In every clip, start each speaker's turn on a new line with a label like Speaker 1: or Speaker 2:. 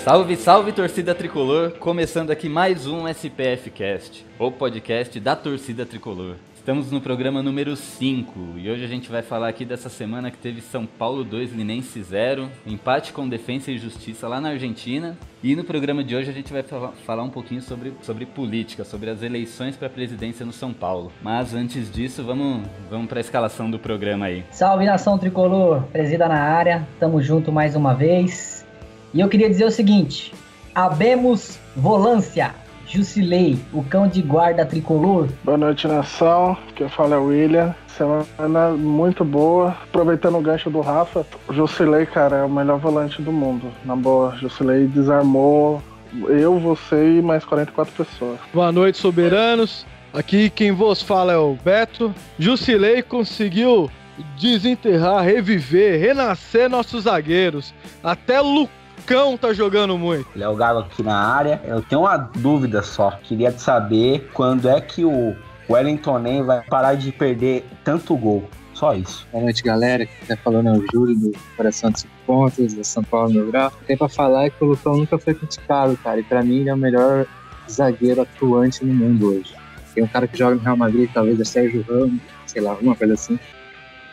Speaker 1: Salve, salve, torcida tricolor! Começando aqui mais um SPF Cast, o podcast da torcida tricolor. Estamos no programa número 5 e hoje a gente vai falar aqui dessa semana que teve São Paulo 2, Linense 0, empate com Defensa e Justiça lá na Argentina. E no programa de hoje a gente vai falar um pouquinho sobre política, sobre as eleições para a presidência no São Paulo. Mas antes disso, vamos para a escalação do programa aí.
Speaker 2: Salve, nação tricolor, presida na área, tamo junto mais uma vez. E eu queria dizer o seguinte: habemos volância, Jusilei, o cão de guarda tricolor.
Speaker 3: Boa noite, nação. Quem fala é o William. Semana muito boa. Aproveitando o gancho do Rafa, o Jusilei, cara, é o melhor volante do mundo. Na boa, Jusilei desarmou eu, você e mais 44 pessoas.
Speaker 4: Boa noite, soberanos. Aqui quem vos fala é o Beto. Jusilei conseguiu desenterrar, reviver, renascer nossos zagueiros. Até Lucão tá jogando muito.
Speaker 5: Léo Gago aqui na área. Eu tenho uma dúvida só. Queria saber quando é que o Wellington Nem vai parar de perder tanto gol. Só isso.
Speaker 6: Boa noite, galera. Quem tá falando é o Júlio, do Coração de 5 Pontos, da São Paulo Meu Grau. O que tem pra falar é que o Lucão nunca foi criticado, cara. E pra mim ele é o melhor zagueiro atuante no mundo hoje. Tem um cara que joga no Real Madrid, talvez é Sérgio Ramos, sei lá, alguma coisa assim.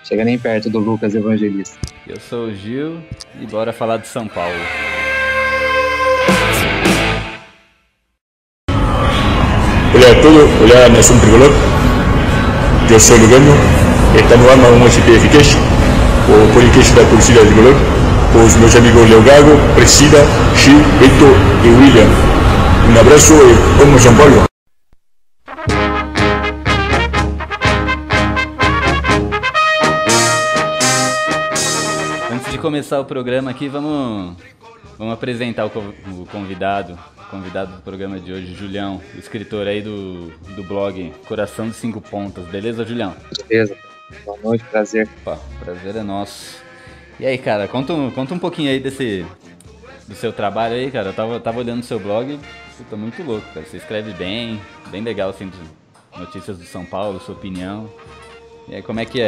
Speaker 6: Chega nem perto do Lucas Evangelista.
Speaker 1: Eu sou o Gil e bora falar de São Paulo.
Speaker 7: Hola a todos, hola a Nación Tricolor. Yo soy Lugueño. Está no arma un SPF Cash, o podcast da torcida tricolor, com os meus amigos Léo Gago, Presida, Gil, Beto e William. Um abraço e vamos São Paulo.
Speaker 1: Antes de começar o programa aqui, vamos apresentar o convidado do programa de hoje, Julião, escritor aí do blog Coração de 5 Pontas. Beleza, Julião?
Speaker 6: Beleza. Boa noite, prazer.
Speaker 1: Opa, prazer é nosso. E aí, cara, conta um pouquinho aí do seu trabalho aí, cara. Eu tava olhando o seu blog, puta, muito louco, cara. Você escreve bem legal, assim, de notícias do São Paulo, sua opinião. E aí, como é que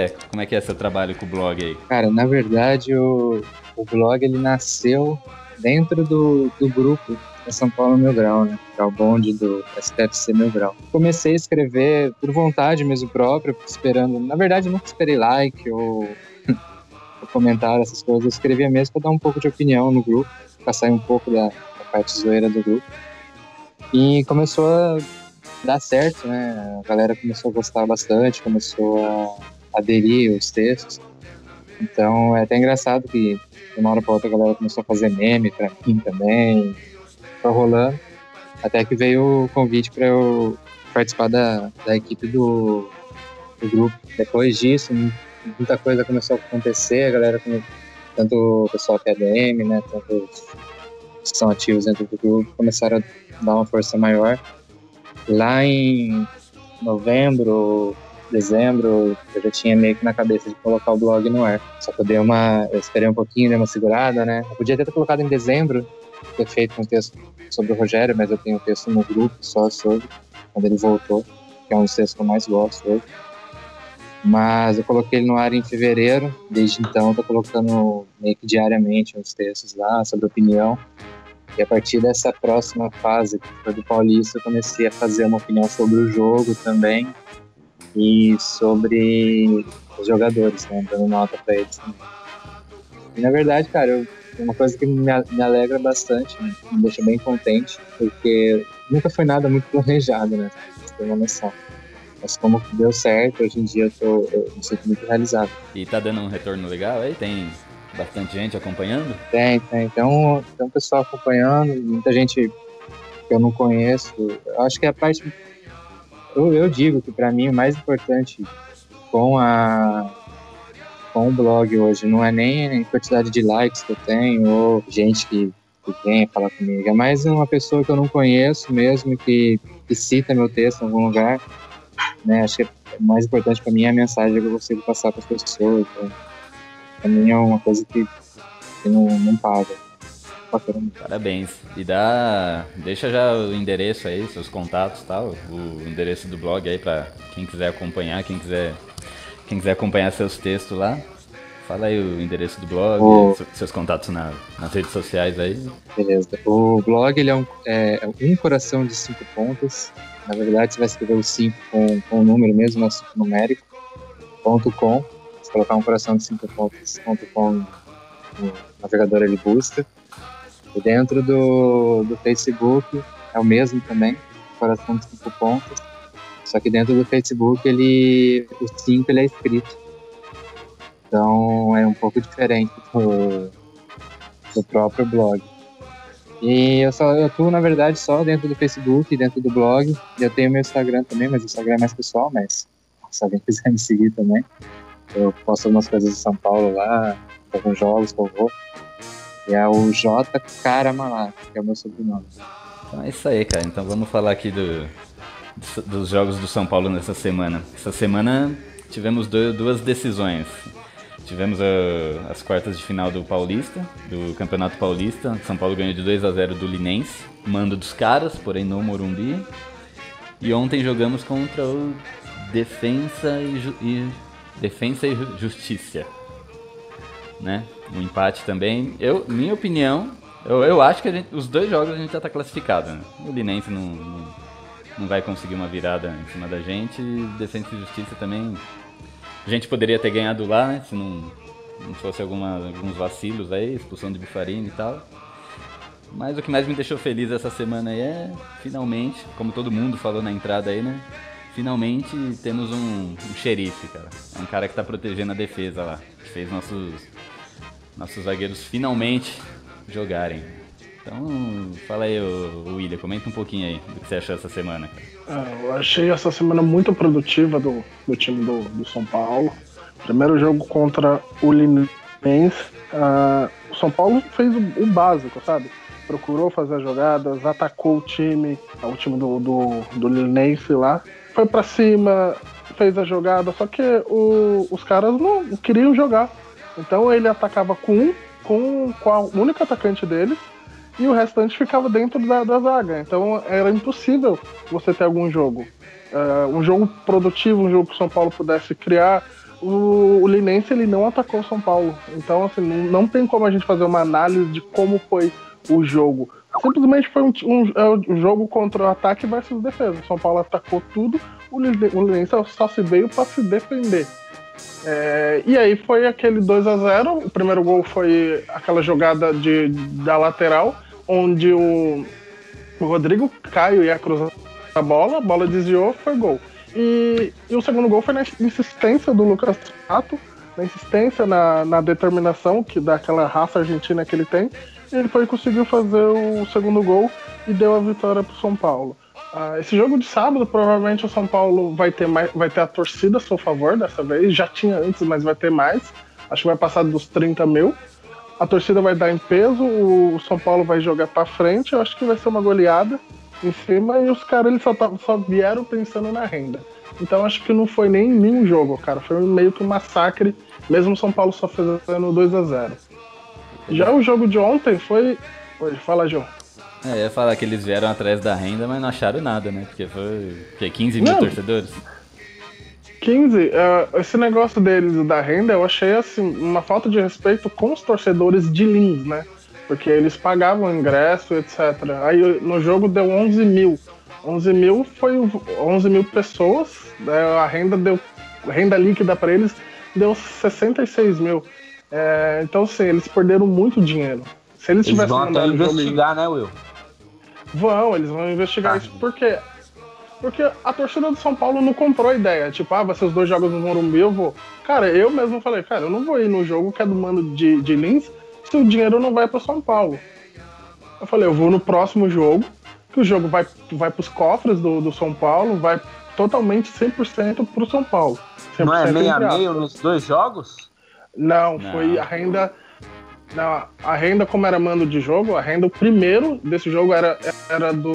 Speaker 1: é seu trabalho com o blog aí?
Speaker 6: Cara, na verdade, o blog, ele nasceu dentro do grupo da São Paulo Meu Grau, né? Que é o bonde do STFC Meu Grau. Comecei a escrever por vontade mesmo própria, esperando... Na verdade, eu nunca esperei like ou comentário, essas coisas. Eu escrevia mesmo para dar um pouco de opinião no grupo, para sair um pouco da parte zoeira do grupo. E começou a dar certo, né? A galera começou a gostar bastante, começou a aderir os textos. Então, é até engraçado que de uma hora para outra a galera começou a fazer meme pra mim também. Foi rolando, até que veio o convite para eu participar da equipe do grupo. Depois disso, muita coisa começou a acontecer, a galera, tanto o pessoal que é ADM, né, tanto os que são ativos dentro do grupo, começaram a dar uma força maior. Lá em novembro, dezembro, eu já tinha meio que na cabeça de colocar o blog no ar. Só que eu esperei um pouquinho, dei uma segurada, né. Eu podia ter colocado em dezembro, ter feito um texto sobre o Rogério, mas eu tenho um texto no grupo só sobre, quando ele voltou, que é um dos textos que eu mais gosto hoje. Mas eu coloquei ele no ar em fevereiro, desde então eu tô colocando meio que diariamente uns textos lá sobre opinião. E a partir dessa próxima fase, que foi do Paulista, eu comecei a fazer uma opinião sobre o jogo também e sobre os jogadores, né, dando nota pra eles também. E na verdade, cara, uma coisa que me alegra bastante, né? Me deixa bem contente, porque nunca foi nada muito planejado, né? Pra você ter uma noção. Mas como deu certo, hoje em dia eu me sinto muito realizado.
Speaker 1: E tá dando um retorno legal aí? Tem bastante gente acompanhando?
Speaker 6: Tem um pessoal acompanhando, muita gente que eu não conheço. Eu acho que a parte... Eu digo que pra mim o mais importante com o blog hoje não é nem a quantidade de likes que eu tenho ou gente que vem falar comigo. É mais uma pessoa que eu não conheço mesmo, que cita meu texto em algum lugar, né? Acho que o mais importante para mim é a mensagem que eu consigo passar para as pessoas. Né? Para mim é uma coisa que não paga.
Speaker 1: Parabéns. E deixa já o endereço aí, seus contatos e tal, o endereço do blog aí para quem quiser acompanhar, quem quiser acompanhar seus textos lá. Fala aí o endereço do blog, seus contatos nas redes sociais aí.
Speaker 6: Beleza. O blog ele é um coração de 5 pontos. Na verdade, você vai escrever o 5 com o número mesmo, né, 5 numérico, .com. Se colocar um coração de 5 pontos.com no navegador, ele busca. E dentro do Facebook é o mesmo também, coração de 5 pontos. Só que dentro do Facebook o 5 ele é escrito. Então é um pouco diferente do próprio blog. E eu atuo, na verdade, só dentro do Facebook e dentro do blog. Eu tenho meu Instagram também, mas o Instagram é mais pessoal, mas se alguém quiser me seguir também, eu posto algumas coisas de São Paulo lá, alguns jogos que eu vou. E é o J. Caramalá, que é o meu sobrenome.
Speaker 1: Então é isso aí, cara. Então vamos falar aqui dos jogos do São Paulo nessa semana. Essa semana tivemos duas decisões. Tivemos as quartas de final do Paulista, do Campeonato Paulista. São Paulo ganhou de 2-0 do Linense, mando dos caras, porém no Morumbi. E ontem jogamos contra o Defensa e Justiça, né? Um empate também. Minha opinião, eu acho que os dois jogos a gente já tá classificado, né? O Linense não vai conseguir uma virada em cima da gente. E Defensa e Justiça também. A gente poderia ter ganhado lá, né? Se não fosse alguns vacilos aí, expulsão de Bufarini e tal. Mas o que mais me deixou feliz essa semana aí é, finalmente, como todo mundo falou na entrada aí, né? Finalmente temos um xerife, cara. É um cara que tá protegendo a defesa lá. Que fez nossos zagueiros finalmente jogarem. Então, fala aí, William, comenta um pouquinho aí do que você achou essa semana, cara.
Speaker 3: Eu achei essa semana muito produtiva do time do São Paulo. Primeiro jogo contra o Linense. O São Paulo fez o básico, sabe? Procurou fazer as jogadas, atacou o time do Linense lá. Foi pra cima, fez a jogada, só que os caras não queriam jogar. Então ele atacava com a única atacante deles e o restante ficava dentro da zaga. Então era impossível você ter algum jogo. Um jogo produtivo, um jogo que o São Paulo pudesse criar. O Linense ele não atacou o São Paulo. Então assim, não tem como a gente fazer uma análise de como foi o jogo. Simplesmente foi um jogo contra o ataque versus defesa. O São Paulo atacou tudo, o Linense só se veio para se defender. E aí foi aquele 2-0. O primeiro gol foi aquela jogada da lateral, onde o Rodrigo Caio ia cruzar a bola desviou, foi gol. E o segundo gol foi na insistência do Lucas Prato, na insistência, na determinação daquela raça argentina que ele tem. Ele conseguiu fazer o segundo gol e deu a vitória para o São Paulo. Esse jogo de sábado, provavelmente o São Paulo vai ter a torcida a seu favor dessa vez. Já tinha antes, mas vai ter mais. Acho que vai passar dos 30 mil. A torcida vai dar em peso, o São Paulo vai jogar para frente. Eu acho que vai ser uma goleada em cima e os caras eles só vieram pensando na renda. Então acho que não foi nem um jogo, cara. Foi meio que um massacre, mesmo o São Paulo só fazendo 2-0. Já o jogo de ontem foi... Oi, fala, João.
Speaker 1: Eu ia falar que eles vieram atrás da renda, mas não acharam nada, né? Porque foi 15 mil torcedores?
Speaker 3: 15? Esse negócio deles da renda, eu achei assim uma falta de respeito com os torcedores de Lins, né? Porque eles pagavam ingresso, etc. Aí no jogo deu 11 mil. 11 mil foi 11 mil pessoas, a renda líquida para eles deu 66 mil. Então, assim, eles perderam muito dinheiro. Se eles tivessem
Speaker 5: vão até investigar, né, Will?
Speaker 3: Eles vão investigar isso. Por quê? Porque a torcida do São Paulo não comprou a ideia. Tipo, vai ser os 2 jogos no Morumbi, eu vou. Cara, eu mesmo falei, cara, eu não vou ir no jogo que é do mando de Lins se o dinheiro não vai para São Paulo. Eu falei, eu vou no próximo jogo, que o jogo vai pros cofres do São Paulo, vai totalmente 100% pro São Paulo.
Speaker 5: Não é meio a meio nos 2 jogos?
Speaker 3: Não, foi a renda... Não, a renda, como era mando de jogo, a renda, o primeiro desse jogo era do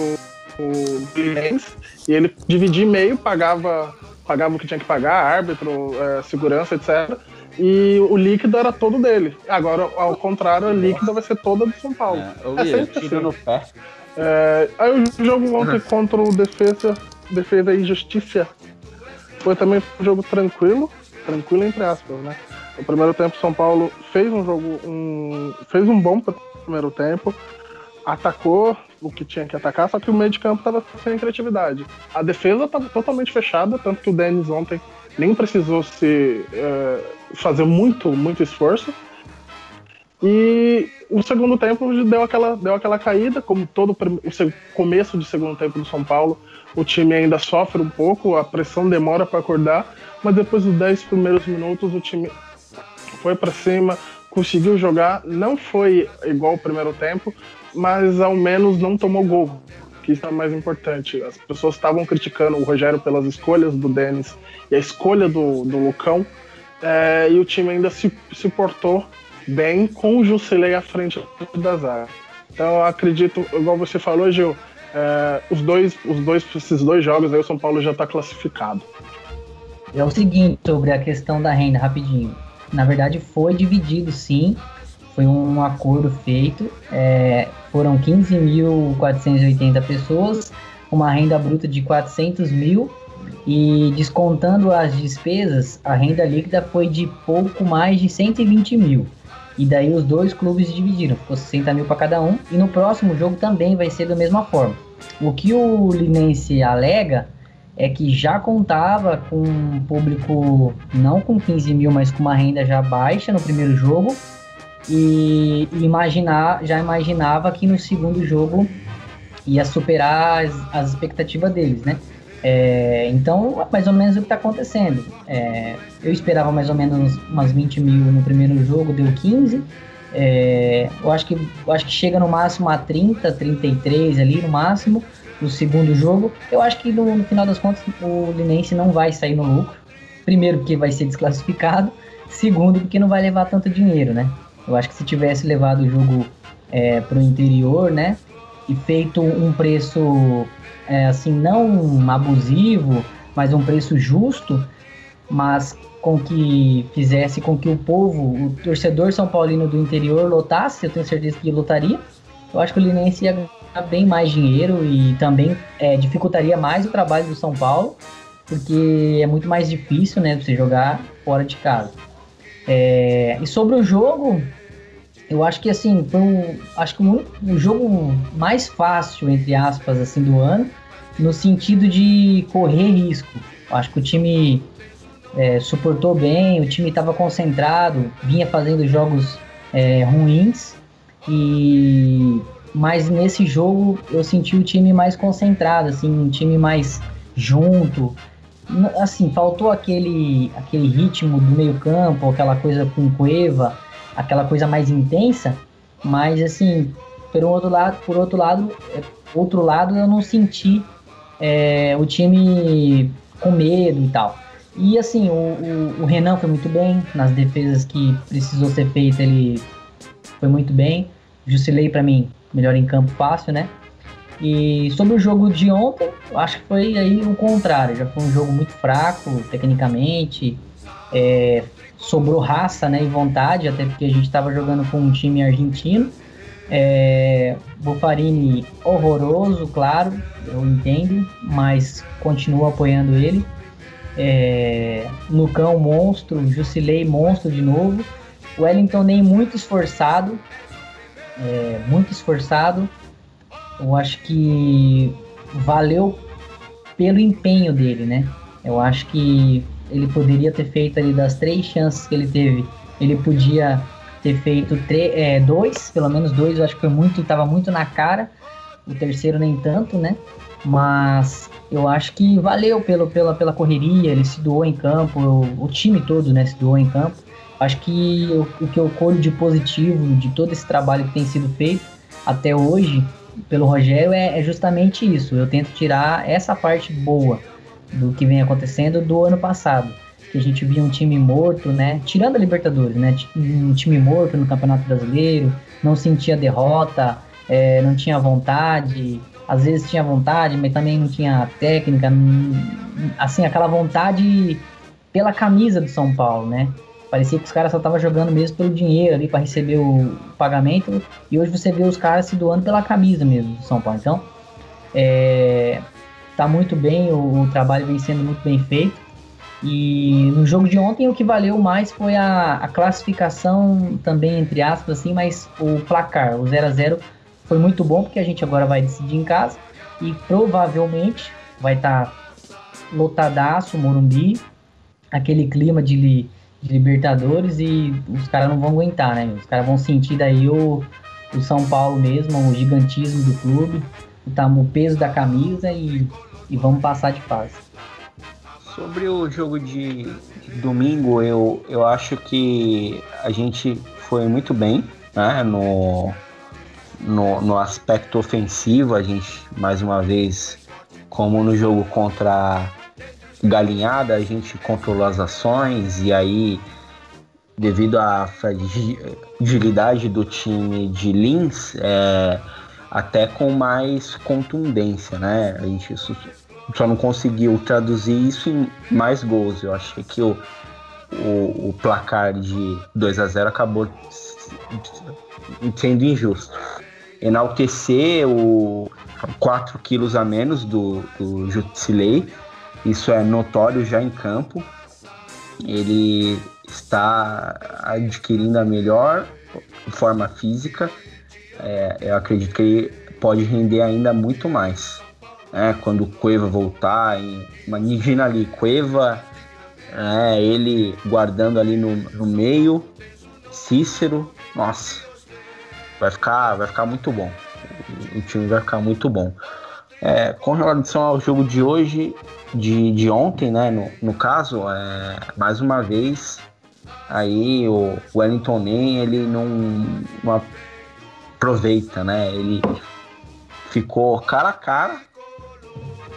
Speaker 3: Linense, e ele dividia em meio, pagava o que tinha que pagar, árbitro, segurança, etc. E o líquido era todo dele. Agora, ao contrário, a líquida vai ser toda do São Paulo. Sempre assim.
Speaker 5: No pé.
Speaker 3: Aí o jogo ontem contra o Defesa e Justiça foi também um jogo tranquilo entre aspas, né? No primeiro tempo, São Paulo fez fez um bom primeiro tempo, atacou o que tinha que atacar, só que o meio de campo estava sem criatividade. A defesa estava totalmente fechada, tanto que o Denis ontem nem precisou fazer muito esforço. E o segundo tempo deu aquela caída, como todo o começo de segundo tempo do São Paulo. O time ainda sofre um pouco, a pressão demora para acordar, mas depois dos 10 primeiros minutos o time foi para cima, conseguiu jogar. Não foi igual ao primeiro tempo, mas ao menos não tomou gol, que isso é mais importante. As pessoas estavam criticando o Rogério pelas escolhas do Denis e a escolha do Lucão, e o time ainda se portou bem com o Jusilei à frente da zaga. Então eu acredito, igual você falou, Gil, esses dois jogos aí o São Paulo já está classificado.
Speaker 2: É o seguinte, sobre a questão da renda, rapidinho. Na verdade foi dividido, sim. Foi um acordo feito. Foram 15.480 pessoas, uma renda bruta de 400 mil, e descontando as despesas, a renda líquida foi de pouco mais de 120 mil. E daí os dois clubes dividiram, ficou 60 mil para cada um, e no próximo jogo também vai ser da mesma forma. O que o Linense alega é que já contava com um público, não com 15 mil, mas com uma renda já baixa no primeiro jogo, e já imaginava que no segundo jogo ia superar as expectativas deles, né? Então, mais ou menos o que está acontecendo. Eu esperava mais ou menos umas 20 mil no primeiro jogo, deu 15. Eu acho que chega no máximo a 30, 33 ali no máximo no segundo jogo. Eu acho que no final das contas o Linense não vai sair no lucro. Primeiro, porque vai ser desclassificado. Segundo, porque não vai levar tanto dinheiro, né? Eu acho que se tivesse levado o jogo para o interior, né? E feito um preço assim, não abusivo, mas um preço justo, mas com que fizesse com que o povo, o torcedor são paulino do interior lotasse, eu tenho certeza que lotaria. Eu acho que o Linense ia ganhar bem mais dinheiro e também dificultaria mais o trabalho do São Paulo, porque é muito mais difícil, né, você jogar fora de casa. E sobre o jogo, eu acho que assim, foi o jogo mais fácil, entre aspas, assim, do ano, no sentido de correr risco. Eu acho que o time suportou bem, o time estava concentrado, vinha fazendo jogos ruins, mas nesse jogo eu senti o time mais concentrado, assim, um time mais junto. Assim, faltou aquele ritmo do meio campo, aquela coisa com Cueva, aquela coisa mais intensa, mas assim, por outro lado eu não senti o time com medo e tal. E assim, o Renan foi muito bem nas defesas que precisou ser feita, ele foi muito bem. Jusilei, para mim, melhor em campo, fácil, né? E sobre o jogo de ontem, eu acho que foi aí o contrário, já foi um jogo muito fraco tecnicamente, sobrou raça, né, e vontade, até porque a gente estava jogando com um time argentino. Buffarini horroroso, claro, eu entendo, mas continuo apoiando ele. Lucão monstro, Jusilei monstro de novo. Wellington nem muito esforçado, eu acho que valeu pelo empenho dele, né? Eu acho que ele poderia ter feito ali das 3 chances que ele teve, ele podia ter feito 2, pelo menos 2, eu acho que estava muito na cara, o terceiro nem tanto, né? Mas eu acho que valeu pela correria, ele se doou em campo, o time todo, né, se doou em campo. Acho que o que eu colho de positivo de todo esse trabalho que tem sido feito até hoje pelo Rogério é justamente isso. Eu tento tirar essa parte boa do que vem acontecendo do ano passado, que a gente via um time morto, né? Tirando a Libertadores, né? Um time morto no Campeonato Brasileiro, não sentia derrota, não tinha vontade, às vezes tinha vontade, mas também não tinha técnica, assim, aquela vontade pela camisa do São Paulo, né? Parecia que os caras só estavam jogando mesmo pelo dinheiro ali para receber o pagamento, e hoje você vê os caras se doando pela camisa mesmo do São Paulo. Então, tá muito bem, o trabalho vem sendo muito bem feito. E no jogo de ontem o que valeu mais foi a classificação também, entre aspas, assim, mas o placar, o 0x0 foi muito bom, porque a gente agora vai decidir em casa e provavelmente vai estar lotadaço, Morumbi, aquele clima de Libertadores, e os caras não vão aguentar, né? Os caras vão sentir daí o São Paulo mesmo, o gigantismo do clube, o peso da camisa e vamos passar de fase.
Speaker 5: Sobre o jogo de domingo, eu acho que a gente foi muito bem, né, no aspecto ofensivo. A gente, mais uma vez, como no jogo contra Galinhada, a gente controlou as ações, e aí, devido à fragilidade do time de Lins, até com mais contundência, né? A gente só não conseguiu traduzir isso em mais gols. Eu achei que o placar de 2x0 acabou sendo injusto. Enaltecer o 4 quilos a menos do Jusilei, isso é notório já em campo. Ele está adquirindo a melhor forma física. Eu acredito que ele pode render ainda muito mais. Quando o Cueva voltar, imagina ali, Cueva, ele guardando ali no meio, Cícero, nossa, vai ficar muito bom, o time vai ficar muito bom. Com relação ao jogo de hoje, de ontem, né, no caso, mais uma vez, aí o Wellington Nem, ele não aproveita, né, ele ficou cara a cara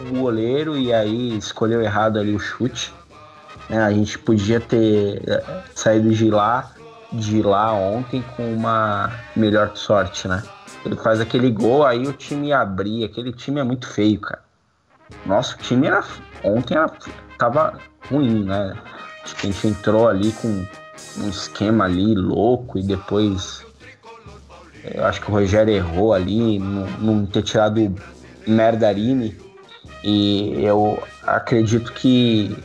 Speaker 5: o goleiro, e aí escolheu errado ali o chute, né? A gente podia ter saído de lá ontem com uma melhor sorte, né? Ele faz aquele gol, aí o time ia abrir. Aquele time é muito feio, cara. Nosso time ontem tava ruim, né? Acho que a gente entrou ali com um esquema ali louco, e depois eu acho que o Rogério errou ali, não ter tirado Merdarini. E eu acredito que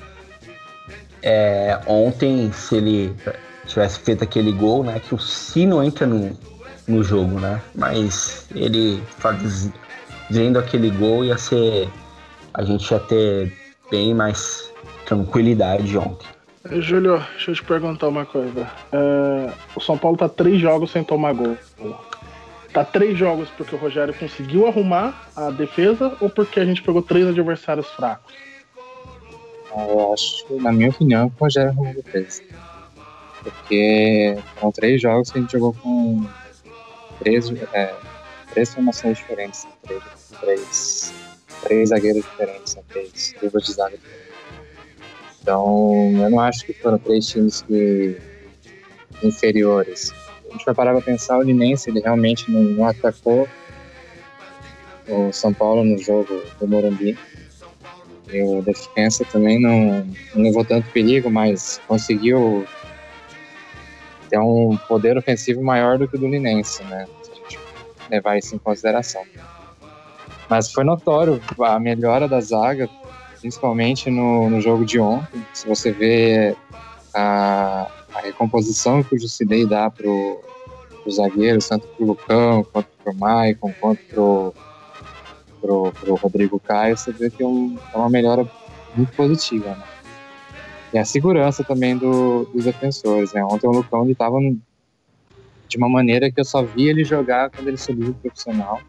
Speaker 5: ontem, se ele tivesse feito aquele gol, né, que o Sino entra no jogo, né, mas ele fazendo aquele gol a gente ia ter bem mais tranquilidade ontem.
Speaker 3: Júlio, deixa eu te perguntar uma coisa. O São Paulo tá 3 jogos sem tomar gol. Tá 3 jogos porque o Rogério conseguiu arrumar a defesa, ou porque a gente pegou 3 adversários fracos?
Speaker 6: Eu acho, na minha opinião, que o Rogério arrumou a defesa. Porque foram 3 jogos que a gente jogou com 3 formações diferentes, 3 zagueiros diferentes, 3 duplas de zaga diferentes. Então, eu não acho que foram 3 times inferiores. A gente vai parar para pensar, o Linense, ele realmente não atacou o São Paulo no jogo do Morumbi. E o Defensa também não levou tanto perigo, mas conseguiu ter um poder ofensivo maior do que o do Linense, né? Se a gente levar isso em consideração. Mas foi notório a melhora da zaga, principalmente no jogo de ontem. Se você vê a recomposição que o Jusilei dá para os zagueiros, tanto para o Lucão, quanto para o Maicon, quanto para o Rodrigo Caio, você vê que é uma melhora muito positiva, né? E a segurança também dos defensores, né? Ontem o Lucão estava de uma maneira que eu só vi ele jogar quando ele subiu o profissional.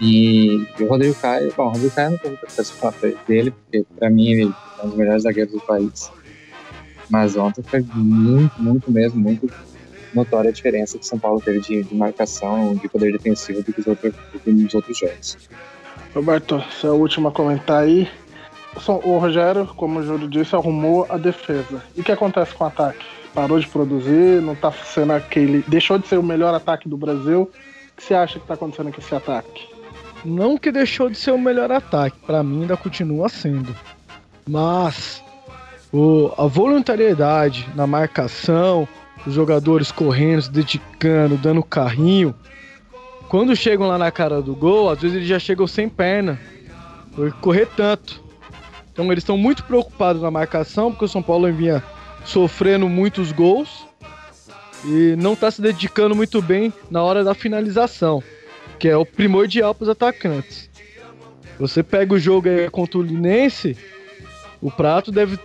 Speaker 6: E o Rodrigo Caio, o Rodrigo Caio não tem muita coisa para falar dele, porque para mim ele é um dos melhores zagueiros do país. Mas ontem foi muito, muito mesmo, muito notória a diferença que o São Paulo teve de marcação, de poder defensivo do que nos outros jogos.
Speaker 3: Roberto, você é o último a comentar aí. O Rogério, como o Júlio disse, arrumou a defesa. E o que acontece com o ataque? Parou de produzir, não tá sendo aquele... Deixou de ser o melhor ataque do Brasil. O que você acha que tá acontecendo com esse ataque?
Speaker 4: Não que deixou de ser o melhor ataque, pra mim ainda continua sendo. Mas a voluntariedade na marcação, os jogadores correndo, se dedicando, dando carrinho, quando chegam lá na cara do gol, às vezes eles já chegam sem perna, por correr tanto. Então eles estão muito preocupados na marcação, porque o São Paulo vinha sofrendo muitos gols e não está se dedicando muito bem na hora da finalização, que é o primordial para os atacantes. Você pega o jogo aí contra o Linense, o Prato deve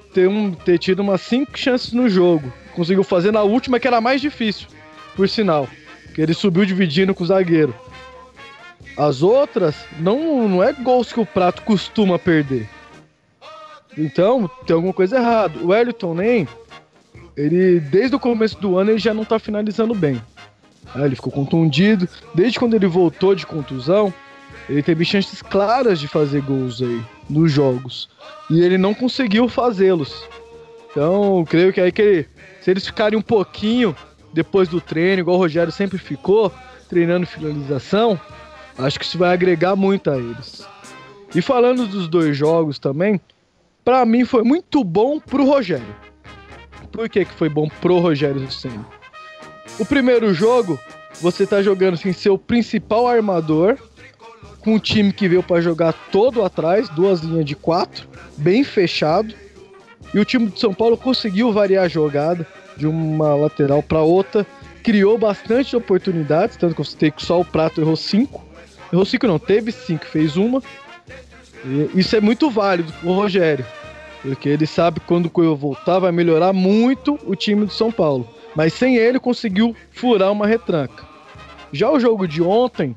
Speaker 4: ter tido umas 5 chances no jogo. Conseguiu fazer na última, que era a mais difícil, por sinal, que ele subiu dividindo com o zagueiro. As outras, não é gols que o Prato costuma perder. Então, tem alguma coisa errada. O Wellington Nem, ele, desde o começo do ano, ele já não tá finalizando bem. Ele ficou contundido. Desde quando ele voltou de contusão, ele teve chances claras de fazer gols aí nos jogos. E ele não conseguiu fazê-los. Então, eu creio que aí se eles ficarem um pouquinho depois do treino, igual o Rogério sempre ficou, treinando finalização, acho que isso vai agregar muito a eles. E falando dos 2 jogos também, pra mim foi muito bom pro Rogério. Por que foi bom pro Rogério Ceni? O primeiro jogo, você tá jogando sem ser o principal armador, com um time que veio pra jogar todo atrás, 2 linhas de 4, bem fechado. E o time de São Paulo conseguiu variar a jogada de uma lateral para outra, criou bastante oportunidades, tanto que eu citei que só o Prato errou 5. Errou 5 não, teve 5, fez uma. E isso é muito válido pro Rogério, porque ele sabe que quando o Coelho voltar vai melhorar muito o time do São Paulo. Mas sem ele conseguiu furar uma retranca. Já o jogo de ontem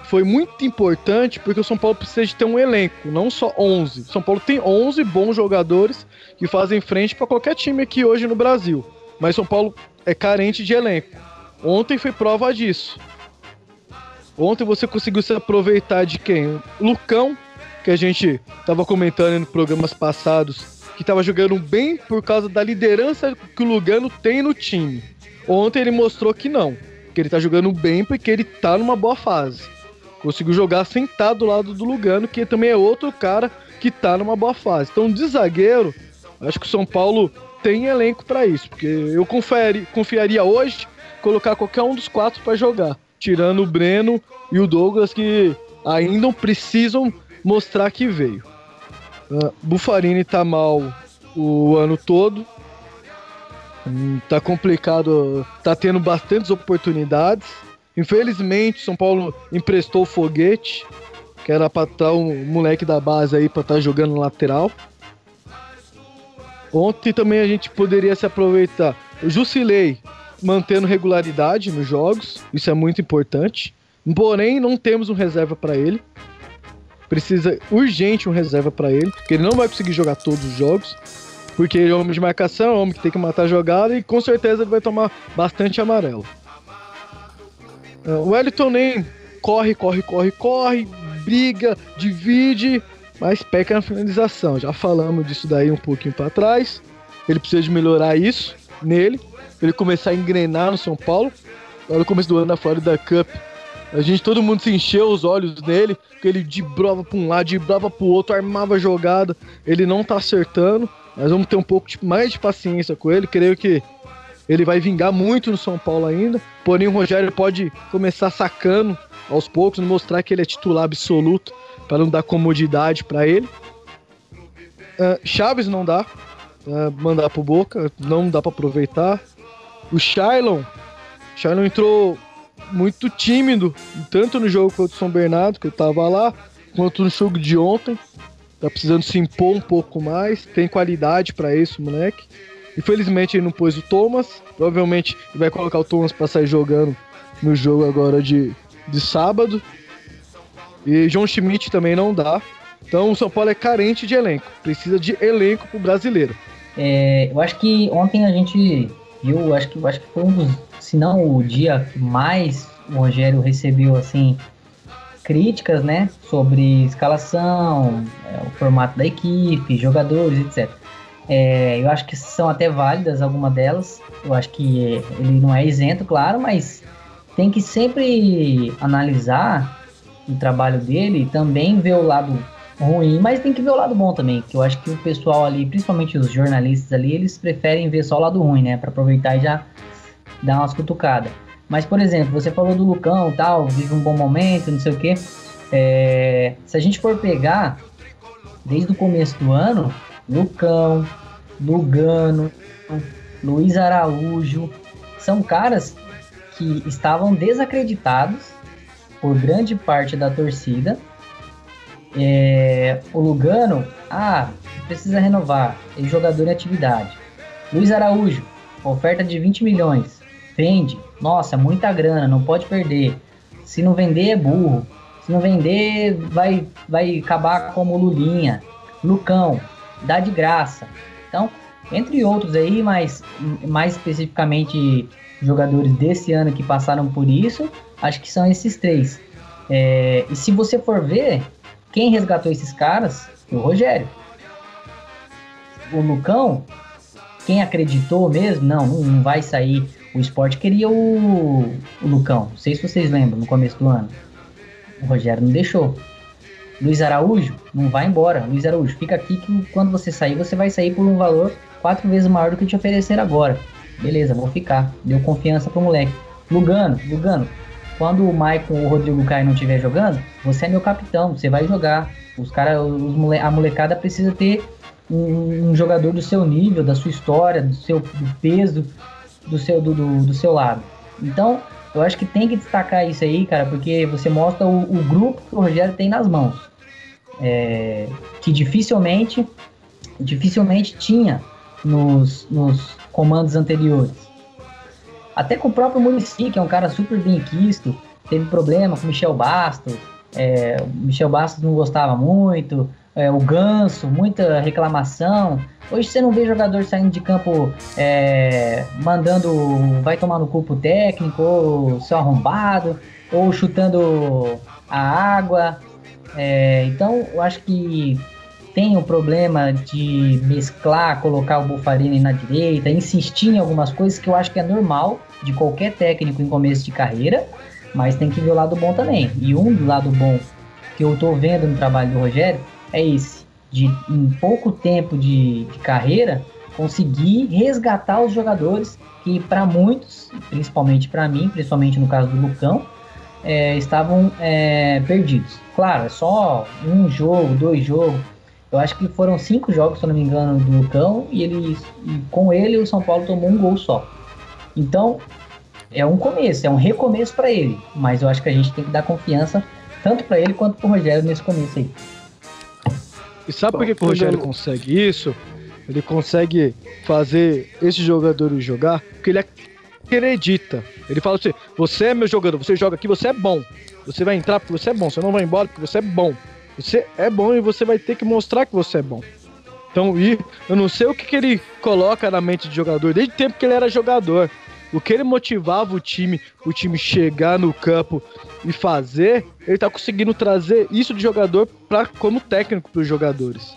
Speaker 4: foi muito importante porque o São Paulo precisa de ter um elenco, não só 11. O São Paulo tem 11 bons jogadores que fazem frente para qualquer time aqui hoje no Brasil. Mas São Paulo é carente de elenco. Ontem foi prova disso. Ontem você conseguiu se aproveitar de quem? O Lucão, que a gente estava comentando em programas passados, que estava jogando bem por causa da liderança que o Lugano tem no time. Ontem ele mostrou que não, que ele está jogando bem porque ele está numa boa fase. Conseguiu jogar sentado do lado do Lugano, que também é outro cara que tá numa boa fase. Então, de zagueiro, acho que o São Paulo tem elenco para isso, porque eu confiaria hoje colocar qualquer um dos 4 para jogar, tirando o Breno e o Douglas, que ainda precisam mostrar que veio. Buffarini tá mal o ano todo, tá complicado, tá tendo bastantes oportunidades. Infelizmente, São Paulo emprestou o Foguete, que era pra estar um moleque da base aí pra estar jogando no lateral. Ontem também a gente poderia se aproveitar. O Jusilei mantendo regularidade nos jogos, isso é muito importante. Porém, não temos um reserva pra ele. Precisa urgente um reserva pra ele, porque ele não vai conseguir jogar todos os jogos. Porque ele é homem de marcação, é homem que tem que matar a jogada e com certeza ele vai tomar bastante amarelo. O Wellington nem corre, briga, divide, mas peca na finalização. Já falamos disso daí um pouquinho para trás. Ele precisa de melhorar isso nele, pra ele começar a engrenar no São Paulo. Agora no começo do ano da Florida Cup, todo mundo se encheu os olhos nele, porque ele driblava para um lado, driblava para o outro, armava a jogada. Ele não tá acertando, mas vamos ter um pouco mais de paciência com ele. Creio que ele vai vingar muito no São Paulo ainda, porém o Rogério pode começar sacando aos poucos, mostrar que ele é titular absoluto, para não dar comodidade para ele. Chaves não dá, mandar pro Boca, não dá para aproveitar. O Shailon entrou muito tímido, tanto no jogo contra o São Bernardo, que eu tava lá, quanto no jogo de ontem. Tá precisando se impor um pouco mais, tem qualidade para isso, moleque. Infelizmente ele não pôs o Thomas, provavelmente ele vai colocar o Thomas para sair jogando no jogo agora de sábado. E João Schmidt também não dá. Então o São Paulo é carente de elenco, precisa de elenco pro brasileiro.
Speaker 2: Eu acho que ontem a gente viu, acho que foi um dos, se não o dia que mais o Rogério recebeu assim críticas, né, sobre escalação, o formato da equipe, jogadores, etc. Eu acho que são até válidas algumas delas. Eu acho que ele não é isento, claro, mas tem que sempre analisar o trabalho dele e também ver o lado ruim, mas tem que ver o lado bom também, que eu acho que o pessoal ali, principalmente os jornalistas ali, eles preferem ver só o lado ruim, né, para aproveitar e já dar umas cutucadas. Mas, por exemplo, você falou do Lucão e tal, vive um bom momento, não sei o quê. Se a gente for pegar desde o começo do ano, Lucão, Lugano, Luiz Araújo, são caras que estavam desacreditados por grande parte da torcida. O Lugano, precisa renovar, é jogador em atividade. Luiz Araújo, oferta de 20 milhões, vende, nossa, muita grana, não pode perder. Se não vender é burro, se não vender vai acabar como Lulinha. Lucão, dá de graça. Então, entre outros aí, mais especificamente jogadores desse ano que passaram por isso, acho que são esses três. E se você for ver, quem resgatou esses caras foi o Rogério. O Lucão, quem acreditou mesmo, não vai sair. O Sport queria o Lucão, não sei se vocês lembram, no começo do ano. O Rogério não deixou. Luiz Araújo, não vai embora. Luiz Araújo, fica aqui que quando você sair, você vai sair por um valor 4 vezes maior do que te oferecer agora. Beleza, vou ficar. Deu confiança pro moleque. Lugano, quando o Maicon ou o Rodrigo Caio não estiver jogando, você é meu capitão, você vai jogar. A molecada precisa ter um jogador do seu nível, da sua história, do peso, do seu lado. Então, eu acho que tem que destacar isso aí, cara, porque você mostra o grupo que o Rogério tem nas mãos. Que dificilmente tinha nos comandos anteriores. Até com o próprio Muricy, que é um cara super bem quisto, teve problema com o Michel Bastos. O Michel Bastos não gostava muito. O Ganso, muita reclamação. Hoje você não vê jogador saindo de campo mandando vai tomar no cu pro técnico, ou seu arrombado, ou chutando a água. Então eu acho que tem o problema de mesclar, colocar o Buffarini na direita, insistir em algumas coisas que eu acho que é normal de qualquer técnico em começo de carreira, mas tem que ver o lado bom também. E do lado bom que eu tô vendo no trabalho do Rogério é esse, de em pouco tempo de carreira, conseguir resgatar os jogadores que para muitos, principalmente para mim, principalmente no caso do Lucão, estavam perdidos. Claro, é só um jogo, 2 jogos. Eu acho que foram 5 jogos, se eu não me engano, do Lucão, e com ele o São Paulo tomou um gol só. Então, é um começo, é um recomeço para ele, mas eu acho que a gente tem que dar confiança tanto para ele quanto para o Rogério nesse começo aí.
Speaker 4: E sabe por que o Rogério consegue isso? Ele consegue fazer esses jogadores jogar porque ele acredita. Ele fala assim, você é meu jogador, você joga aqui, você é bom. Você vai entrar porque você é bom, você não vai embora porque você é bom. Você é bom e você vai ter que mostrar que você é bom. Então, eu não sei o que ele coloca na mente de jogador, desde o tempo que ele era jogador. O que ele motivava o time chegar no campo e fazer, ele tá conseguindo trazer isso de jogador como técnico para os jogadores.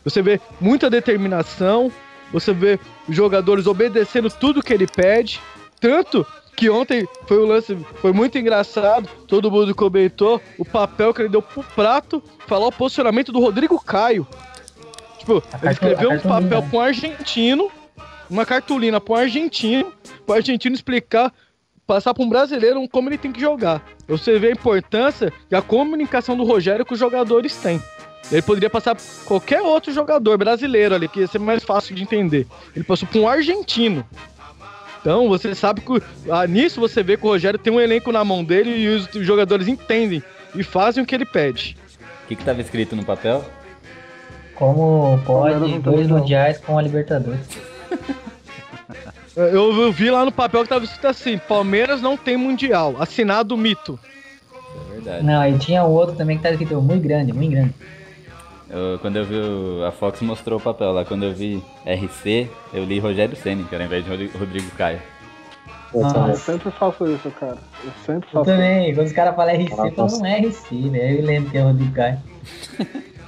Speaker 4: Você vê muita determinação, você vê os jogadores obedecendo tudo que ele pede, tanto que ontem foi muito engraçado, todo mundo comentou o papel que ele deu pro Prato, falar o posicionamento do Rodrigo Caio. Tipo, ele escreveu um papel pra um argentino, uma cartolina pra um argentino explicar, passar pra um brasileiro como ele tem que jogar. Você vê a importância e a comunicação do Rogério que os jogadores têm. Ele poderia passar pra qualquer outro jogador brasileiro ali, que ia ser mais fácil de entender. Ele passou pra um argentino. Então, você sabe que nisso você vê que o Rogério tem um elenco na mão dele e os jogadores entendem e fazem o que ele pede.
Speaker 1: O que estava escrito no papel?
Speaker 2: Como pode 2 mundiais com a Libertadores.
Speaker 4: Eu vi lá no papel que estava escrito assim, Palmeiras não tem mundial, assinado o Mito.
Speaker 1: É verdade.
Speaker 2: Não, e tinha outro também que estava escrito muito grande, muito grande.
Speaker 1: Quando eu vi a Fox mostrou o papel lá, quando eu vi RC, eu li Rogério Ceni, cara, ao invés de Rodrigo Caio.
Speaker 3: Eu sempre faço isso, cara. Eu
Speaker 2: também, quando os caras falam RC, então não é RC, né? Eu lembro que é Rodrigo Caio.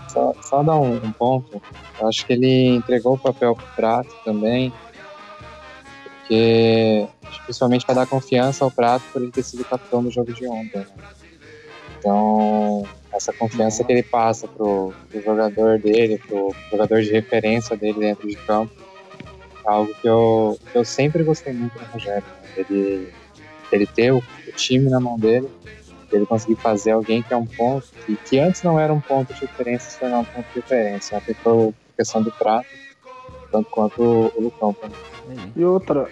Speaker 6: Só dar um ponto. Eu acho que ele entregou o papel pro Prato também, porque principalmente para dar confiança ao Prato por ele ter sido capitão do jogo de ontem, né? Então, essa confiança que ele passa pro jogador dele, pro jogador de referência dele dentro de campo, é algo que eu sempre gostei muito do Rogério, né? Ele ter o time na mão dele Ele conseguir fazer alguém que é um ponto, que antes não era um ponto de referência, se tornar um ponto de referência. Até por questão do prato, tanto quanto o Lucão também.
Speaker 3: E outra,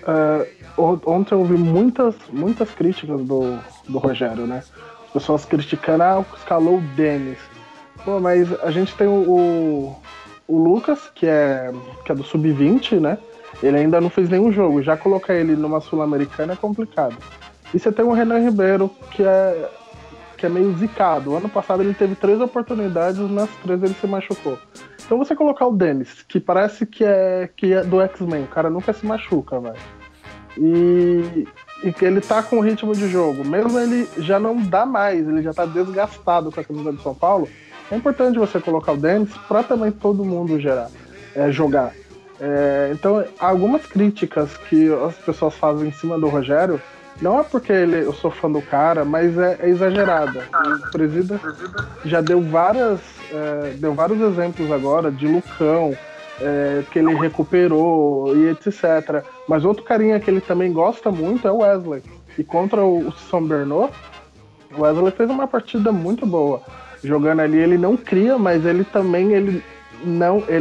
Speaker 3: ontem eu ouvi muitas críticas do Rogério, né? As pessoas criticando, escalou o Denis. Pô, mas a gente tem o Lucas, que é do Sub-20, né? Ele ainda não fez nenhum jogo. Já colocar ele numa Sul-Americana é complicado. E você tem o Renan Ribeiro, que é meio zicado. O ano passado ele teve 3 oportunidades, nas 3 ele se machucou. Então você colocar o Denis, que parece que é do X-Men, o cara nunca se machuca, velho. E que ele tá com ritmo de jogo. Mesmo ele já não dá mais, ele já tá desgastado com a camisa do São Paulo. É importante você colocar o Denis pra também todo mundo jogar. Então, algumas críticas que as pessoas fazem em cima do Rogério, não é porque eu sou fã do cara, mas é exagerada. O Presida já deu vários exemplos agora de Lucão, que ele recuperou e etc. Mas outro carinha que ele também gosta muito é o Wesley. E contra o São Bernardo, o Wesley fez uma partida muito boa. Jogando ali, ele não cria, mas ele também, ele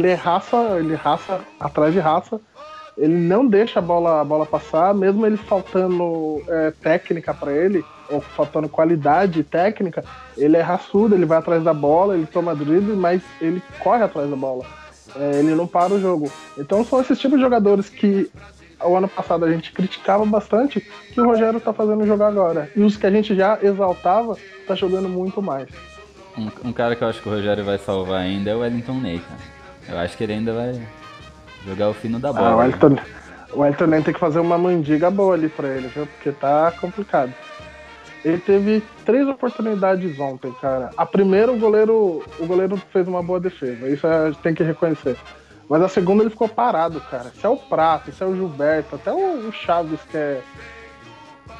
Speaker 3: é raça atrás de raça. Ele não deixa a bola passar, mesmo ele faltando técnica para ele, ou faltando qualidade técnica, ele é raçudo, ele vai atrás da bola, ele toma drible, mas ele corre atrás da bola. Ele não para o jogo. Então são esses tipos de jogadores que o ano passado a gente criticava bastante, que o Rogério tá fazendo jogar agora. E os que a gente já exaltava, tá jogando muito mais.
Speaker 1: Um cara que eu acho que o Rogério vai salvar ainda é o Wellington Ney, cara. Eu acho que ele ainda vai jogar o fino da bola.
Speaker 3: O Wellington Ney tem que fazer uma mandiga boa ali pra ele, viu? Porque tá complicado. Ele teve 3 oportunidades ontem, cara. A primeira, o goleiro fez uma boa defesa. Isso a gente tem que reconhecer. Mas a segunda ele ficou parado, cara. Se é o Prato, se é o Gilberto, até o Chaves que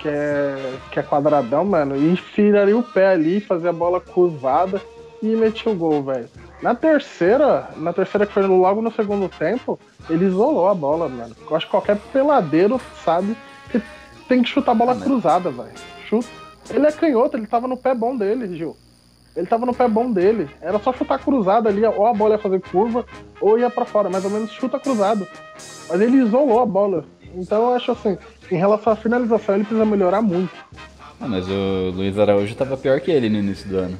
Speaker 3: é quadradão, mano, e enfiaria o pé ali, fazia a bola curvada e metia o gol, velho. Na terceira que foi logo no segundo tempo, ele isolou a bola, mano. Eu acho que qualquer peladeiro sabe que tem que chutar a bola cruzada, velho. Chuta. Ele é canhoto, ele tava no pé bom dele, Gil. Ele tava no pé bom dele. Era só chutar cruzada ali, ou a bola ia fazer curva, ou ia pra fora. Mais ou menos chuta cruzado. Mas ele isolou a bola. Então eu acho assim, em relação à finalização, ele precisa melhorar muito.
Speaker 1: Mas o Luiz Araújo tava pior que ele no início do ano.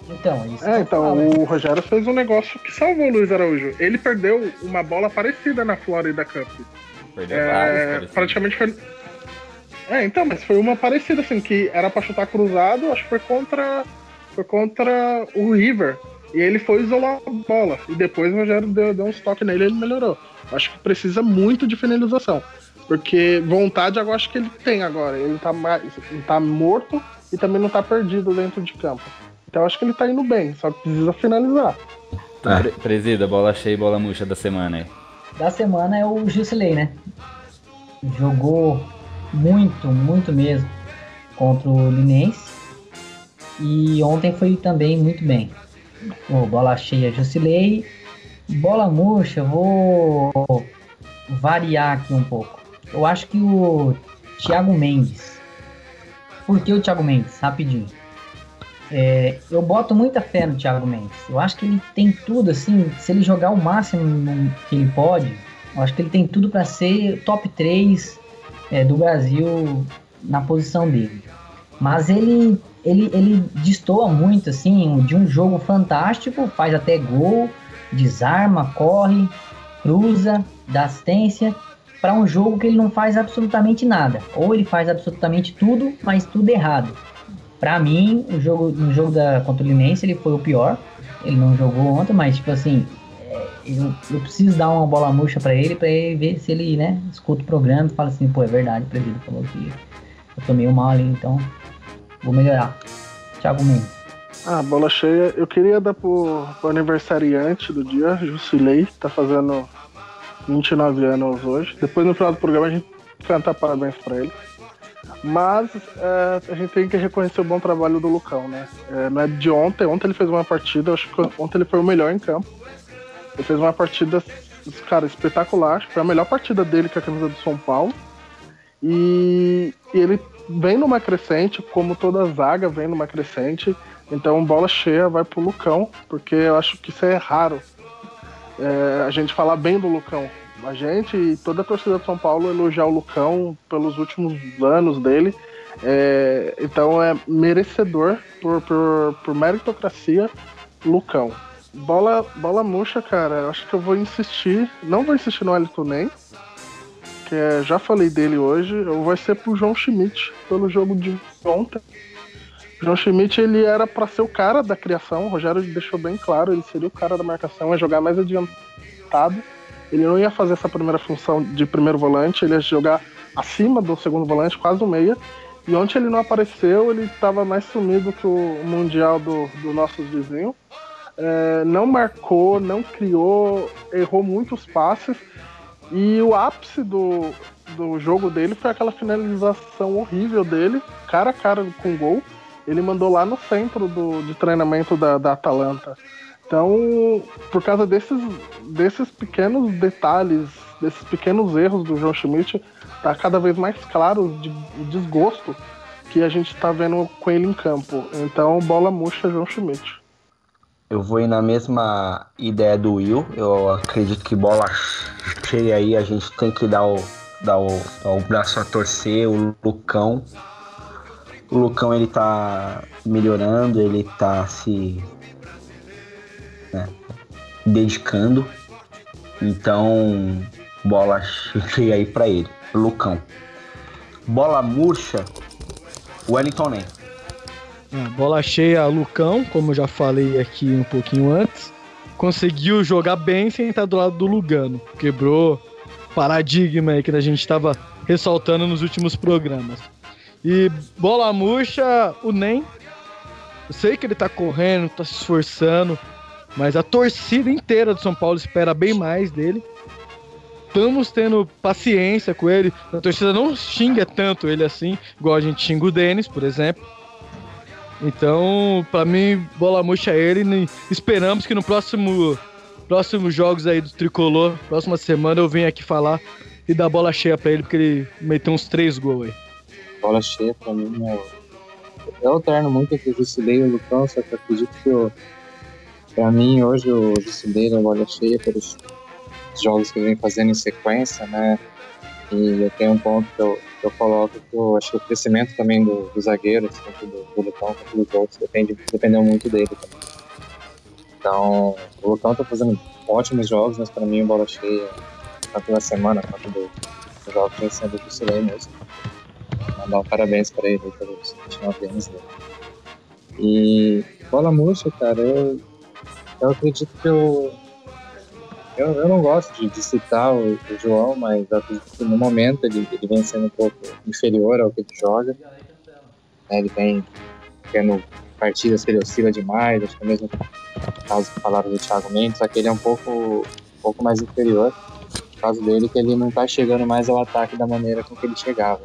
Speaker 2: Então,
Speaker 3: o Rogério fez um negócio que salvou o Luiz Araújo. Ele perdeu uma bola parecida na Florida Cup.
Speaker 1: Perdeu várias,
Speaker 3: praticamente foi... então, mas foi uma parecida, assim, que era pra chutar cruzado, acho que foi contra o River. E ele foi isolar a bola. E depois o Rogério deu um toque nele e ele melhorou. Acho que precisa muito de finalização. Porque vontade eu acho que ele tem agora. Ele tá morto e também não tá perdido dentro de campo. Então acho que ele tá indo bem, só que precisa finalizar.
Speaker 1: Presida, bola cheia e bola murcha da semana aí.
Speaker 2: Da semana é o Jusilei, né? Jogou muito mesmo contra o Linense. E ontem foi também muito bem. Bola cheia, Jusilei. Bola murcha, eu vou variar aqui um pouco. Eu acho que o Thiago Mendes. Por que o Thiago Mendes? Rapidinho. Eu boto muita fé no Thiago Mendes. Eu acho que ele tem tudo, assim, se ele jogar o máximo que ele pode, eu acho que ele tem tudo para ser top 3 do Brasil na posição dele. Mas ele destoa muito, assim, de um jogo fantástico, faz até gol, desarma, corre, cruza, dá assistência, para um jogo que ele não faz absolutamente nada. Ou ele faz absolutamente tudo, mas tudo errado. Pra mim, no jogo contra o Linense, ele foi o pior. Ele não jogou ontem, mas, tipo assim, eu preciso dar uma bola murcha pra ele ver se ele, né, escuta o programa e fala assim, pô, é verdade, o presidente falou que eu tô meio mal ali, então vou melhorar. Thiago Mendes.
Speaker 3: Bola cheia. Eu queria dar pro aniversariante do dia, Jusilei, tá fazendo 29 anos hoje. Depois no final do programa a gente canta parabéns pra ele. Mas a gente tem que reconhecer o bom trabalho do Lucão, né? Não é de ontem. Ontem ele fez uma partida, acho que ontem ele foi o melhor em campo. Ele fez uma partida, cara, espetacular. Acho que foi a melhor partida dele com a camisa do São Paulo. E ele vem numa crescente, como toda zaga vem numa crescente. Então, bola cheia vai pro Lucão, porque eu acho que isso é raro. A gente falar bem do Lucão. A gente e toda a torcida de São Paulo elogiar o Lucão pelos últimos anos dele. Então é merecedor por meritocracia Lucão. Bola murcha, cara, eu acho que eu vou insistir. Não vou insistir no Wellington nem, que já falei dele hoje. Eu vou ser pro João Schmidt pelo jogo de ontem. O João Schmidt, ele era para ser o cara da criação. O Rogério deixou bem claro, ele seria o cara da marcação, ia jogar mais adiantado. Ele não ia fazer essa primeira função de primeiro volante, ele ia jogar acima do segundo volante, quase um meia. E ontem ele não apareceu, ele estava mais sumido que o Mundial do nosso vizinho. Não marcou, não criou, errou muitos passes. E o ápice do jogo dele foi aquela finalização horrível dele, cara a cara com gol. Ele mandou lá no centro de treinamento da Atalanta. Então, por causa desses pequenos detalhes, desses pequenos erros do João Schmidt, tá cada vez mais claro o desgosto que a gente tá vendo com ele em campo. Então, bola murcha, João Schmidt.
Speaker 5: Eu vou ir na mesma ideia do Will. Eu acredito que bola cheia aí, a gente tem que dar o braço a torcer, o Lucão. O Lucão, ele tá melhorando, ele tá se dedicando. Então, bola cheia aí pra ele, Lucão. Bola murcha, Wellington Nem.
Speaker 4: Bola cheia, Lucão, como eu já falei aqui um pouquinho antes. Conseguiu jogar bem sem estar do lado do Lugano. Quebrou paradigma aí que a gente estava ressaltando nos últimos programas. E bola murcha, o Nem. Eu sei que ele tá correndo, tá se esforçando, mas a torcida inteira do São Paulo espera bem mais dele. Estamos tendo paciência com ele. A torcida não xinga tanto ele assim, igual a gente xinga o Denis, por exemplo. Então, pra mim, bola murcha ele. E esperamos que no próximos jogos aí do Tricolor, próxima semana, eu venha aqui falar e dar bola cheia pra ele, porque ele meteu uns 3 gols aí.
Speaker 6: Bola cheia pra mim eu alterno muito entre o Jusilei e o Lucão, só que eu acredito que pra mim hoje o Jusilei é bola cheia pelos jogos que ele vem fazendo em sequência, né? E eu tenho um ponto que eu coloco que eu acho que o crescimento também do zagueiro, tanto do Lucão quanto dos outros, dependeu muito dele também. Então, o Lucão tá fazendo ótimos jogos, mas pra mim bola cheia, tanto na semana quanto dos jogos vem sendo do Jusilei mesmo. Mandar um parabéns pra ele pelos 29 anos dele. E bola murcha, cara, eu acredito que eu não gosto de citar o João, mas eu acredito que no momento ele vem sendo um pouco inferior ao que ele joga. Ele vem tendo partidas que ele oscila demais, acho que é mesmo no caso que falaram do Thiago Mendes, só que ele é um pouco mais inferior. No caso dele, que ele não tá chegando mais ao ataque da maneira com que ele chegava.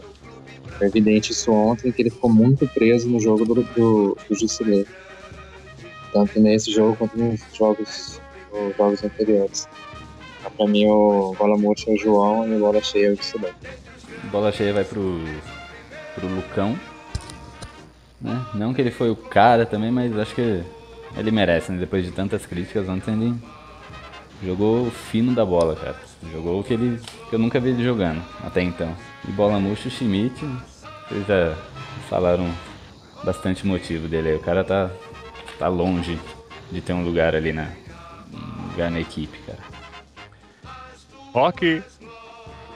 Speaker 6: Foi evidente isso ontem, que ele ficou muito preso no jogo do Jusilei. Tanto nesse jogo quanto nos jogos anteriores. Então, pra mim, o bola murcha é o João e o bola cheia é o Jusilei.
Speaker 1: Bola cheia vai pro Lucão. Né? Não que ele foi o cara também, mas acho que ele merece, né? Depois de tantas críticas, ontem ele jogou o fino da bola, cara. Jogou o que eu nunca vi ele jogando até então. E bola murcha, o Schmidt, vocês já falaram bastante motivo dele aí. O cara tá longe de ter um lugar ali na equipe, cara.
Speaker 8: Rock!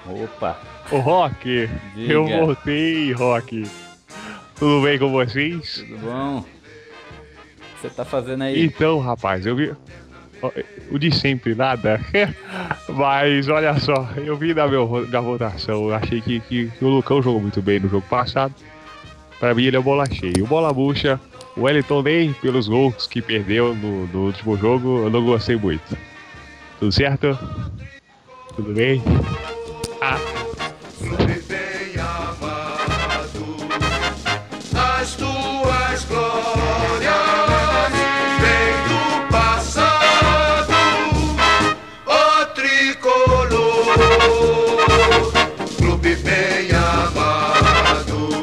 Speaker 1: Opa!
Speaker 8: Ô Rock!
Speaker 1: Diga.
Speaker 8: Eu voltei, Rock! Tudo bem com vocês?
Speaker 1: Tudo bom? O que você tá fazendo aí?
Speaker 8: Então, rapaz, eu vi... O de sempre, nada. Mas olha só, eu vi na votação, eu achei que o Lucão jogou muito bem no jogo passado. Pra mim ele é o bola cheia. O bola murcha, o Wellington nem pelos gols que perdeu no último jogo, eu não gostei muito. Tudo certo? Tudo bem?
Speaker 9: As tuas glórias vêm do passado, ó tricolor, clube bem amado.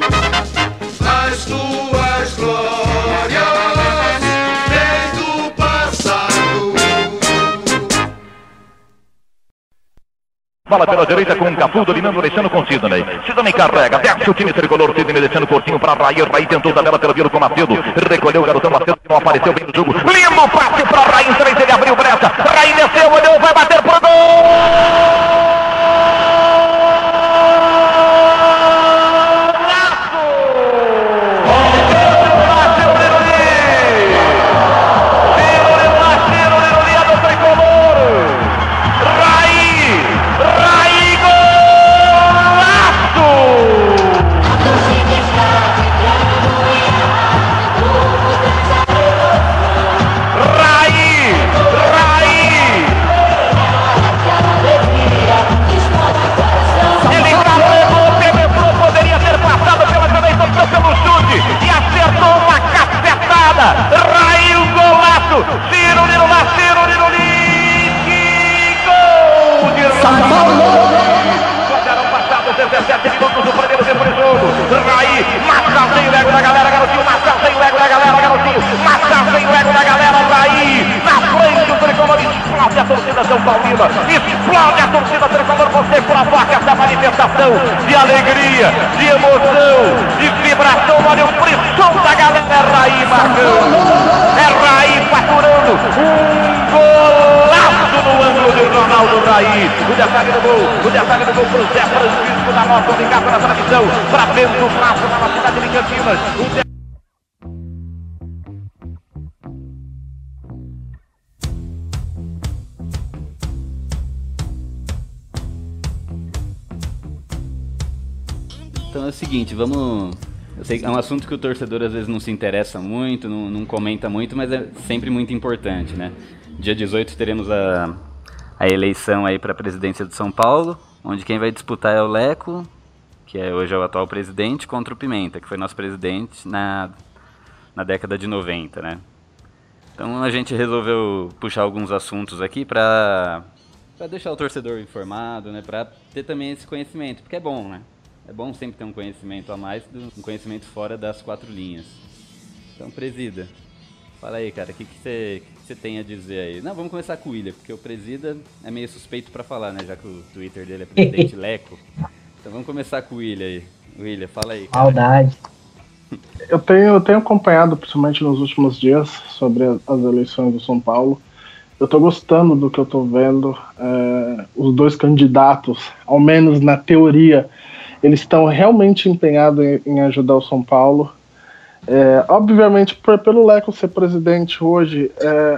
Speaker 10: Bola pela direita com o Cafu, dominando, deixando com Sidney. Sidney carrega, desce o time tricolor, Sidney deixando curtinho para Raí. Raí tentou tabela pelo viro com Macedo. Recolheu o garotão Macedo, que não apareceu bem no jogo. Lindo passe para Raí, 3, ele abriu brecha. Raí desceu, olhou, vai bater pro gol! E acertou uma cacetada. Raí, um golaço. Ciro Lirulá, que gol de São Paulo. Fizeram passados 17 minutos do primeiro tempo de jogo. Raí, massa sem o ego da galera, garotinho. Massa sem o ego da galera, garotinho. Massa sem o ego da galera, Raí. Na frente o tricolor explode a torcida São Paulina. Explode a torcida tricolor. Você provoca essa manifestação de alegria, de emoção, de vibração. Olha o frisson da galera. É Raí marcando. É Raí faturando. Um golaço no ângulo de Ronaldo Raí. O detalhe do gol pro Zé Francisco da Nota ligado na transmissão. Pra Bento Praça, na cidade de Campinas.
Speaker 1: Então é o seguinte, vamos... Eu sei que é um assunto que o torcedor às vezes não se interessa muito, não comenta muito, mas é sempre muito importante, né? Dia 18 teremos a eleição aí para a presidência de São Paulo, onde quem vai disputar é o Leco, que hoje é o atual presidente, contra o Pimenta, que foi nosso presidente na década de 90, né? Então a gente resolveu puxar alguns assuntos aqui para deixar o torcedor informado, né? Para ter também esse conhecimento, porque é bom, né? É bom sempre ter um conhecimento a mais, um conhecimento fora das 4 linhas. Então, presida, fala aí, cara, o que você tem a dizer aí? Não, vamos começar com o William, porque o presida é meio suspeito pra falar, né, já que o Twitter dele é presidente Leco. Então vamos começar com o William aí. William, fala aí, cara.
Speaker 2: Saudade.
Speaker 3: Eu tenho acompanhado, principalmente nos últimos dias, sobre as eleições do São Paulo. Eu tô gostando do que eu tô vendo. Os dois candidatos, ao menos na teoria, eles estão realmente empenhados em ajudar o São Paulo. Obviamente, pelo Leco ser presidente hoje,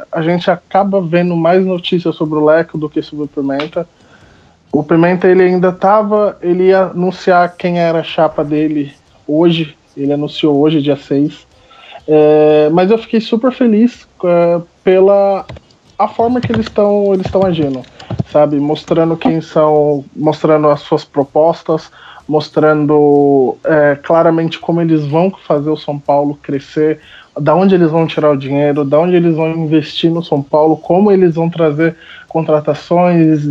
Speaker 3: a gente acaba vendo mais notícias sobre o Leco do que sobre o Pimenta. O Pimenta, ele ia anunciar quem era a chapa dele hoje. Ele anunciou hoje, dia 6. Mas eu fiquei super feliz pela a forma que eles estão agindo, sabe? Mostrando quem são, mostrando as suas propostas, mostrando claramente como eles vão fazer o São Paulo crescer, da onde eles vão tirar o dinheiro, da onde eles vão investir no São Paulo, como eles vão trazer contratações,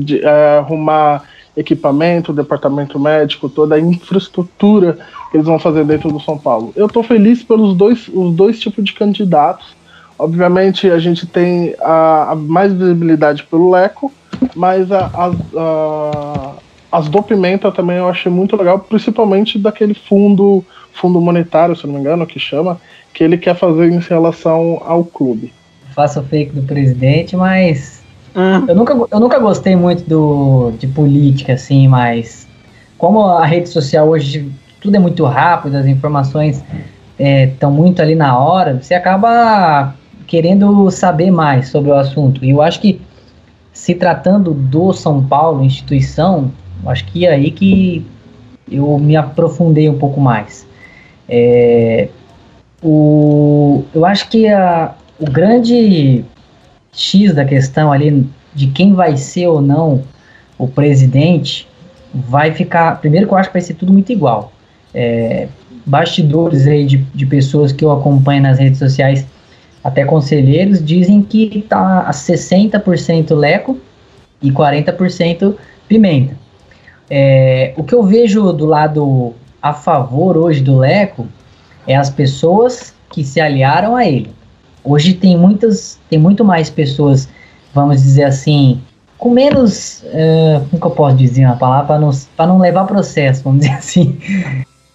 Speaker 3: arrumar equipamento, departamento médico, toda a infraestrutura que eles vão fazer dentro do São Paulo. Eu estou feliz pelos os dois tipos de candidatos. Obviamente a gente tem a mais visibilidade pelo Leco, mas as do Pimenta também eu achei muito legal, principalmente daquele fundo monetário, se não me engano, que chama, que ele quer fazer em relação ao clube.
Speaker 2: Faço fake do presidente, mas eu nunca gostei muito de política, assim, mas como a rede social hoje tudo é muito rápido, as informações estão muito ali na hora, você acaba querendo saber mais sobre o assunto. E eu acho que, se tratando do São Paulo, instituição, acho que é aí que eu me aprofundei um pouco mais. Eu acho que o grande X da questão ali, de quem vai ser ou não o presidente, vai ficar... Primeiro que eu acho que vai ser tudo muito igual. Bastidores aí de pessoas que eu acompanho nas redes sociais, até conselheiros, dizem que está a 60% Leco e 40% Pimenta. O que eu vejo do lado a favor hoje do Leco é as pessoas que se aliaram a ele. Hoje tem muito mais pessoas, vamos dizer assim, com menos, como que eu posso dizer uma palavra, para não levar processo, vamos dizer assim.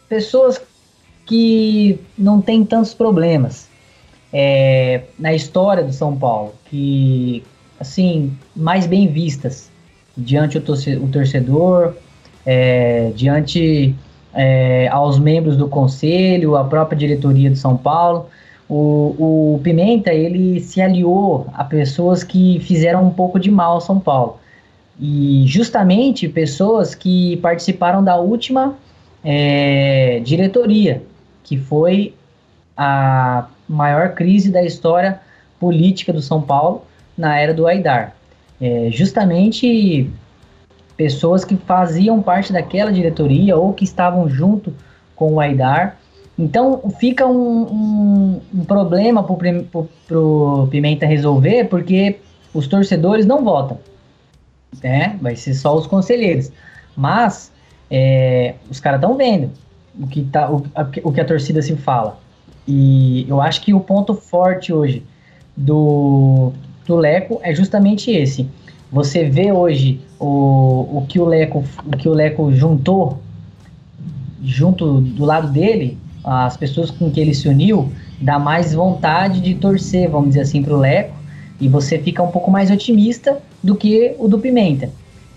Speaker 2: Pessoas que não têm tantos problemas na história do São Paulo, que, assim, mais bem vistas diante o torcedor, diante aos membros do conselho, a própria diretoria do São Paulo. O Pimenta, ele se aliou a pessoas que fizeram um pouco de mal ao São Paulo. E justamente pessoas que participaram da última diretoria, que foi a maior crise da história política do São Paulo na era do Aidar. Justamente pessoas que faziam parte daquela diretoria ou que estavam junto com o Aidar. Então fica um problema pro Pimenta resolver, porque os torcedores não votam, né? Vai ser só os conselheiros. Mas os caras estão vendo o que a torcida se fala. E eu acho que o ponto forte hoje do Leco é justamente esse. Você vê hoje o que o Leco juntou junto do lado dele, as pessoas com que ele se uniu, dá mais vontade de torcer, vamos dizer assim, pro Leco, e você fica um pouco mais otimista do que o do Pimenta,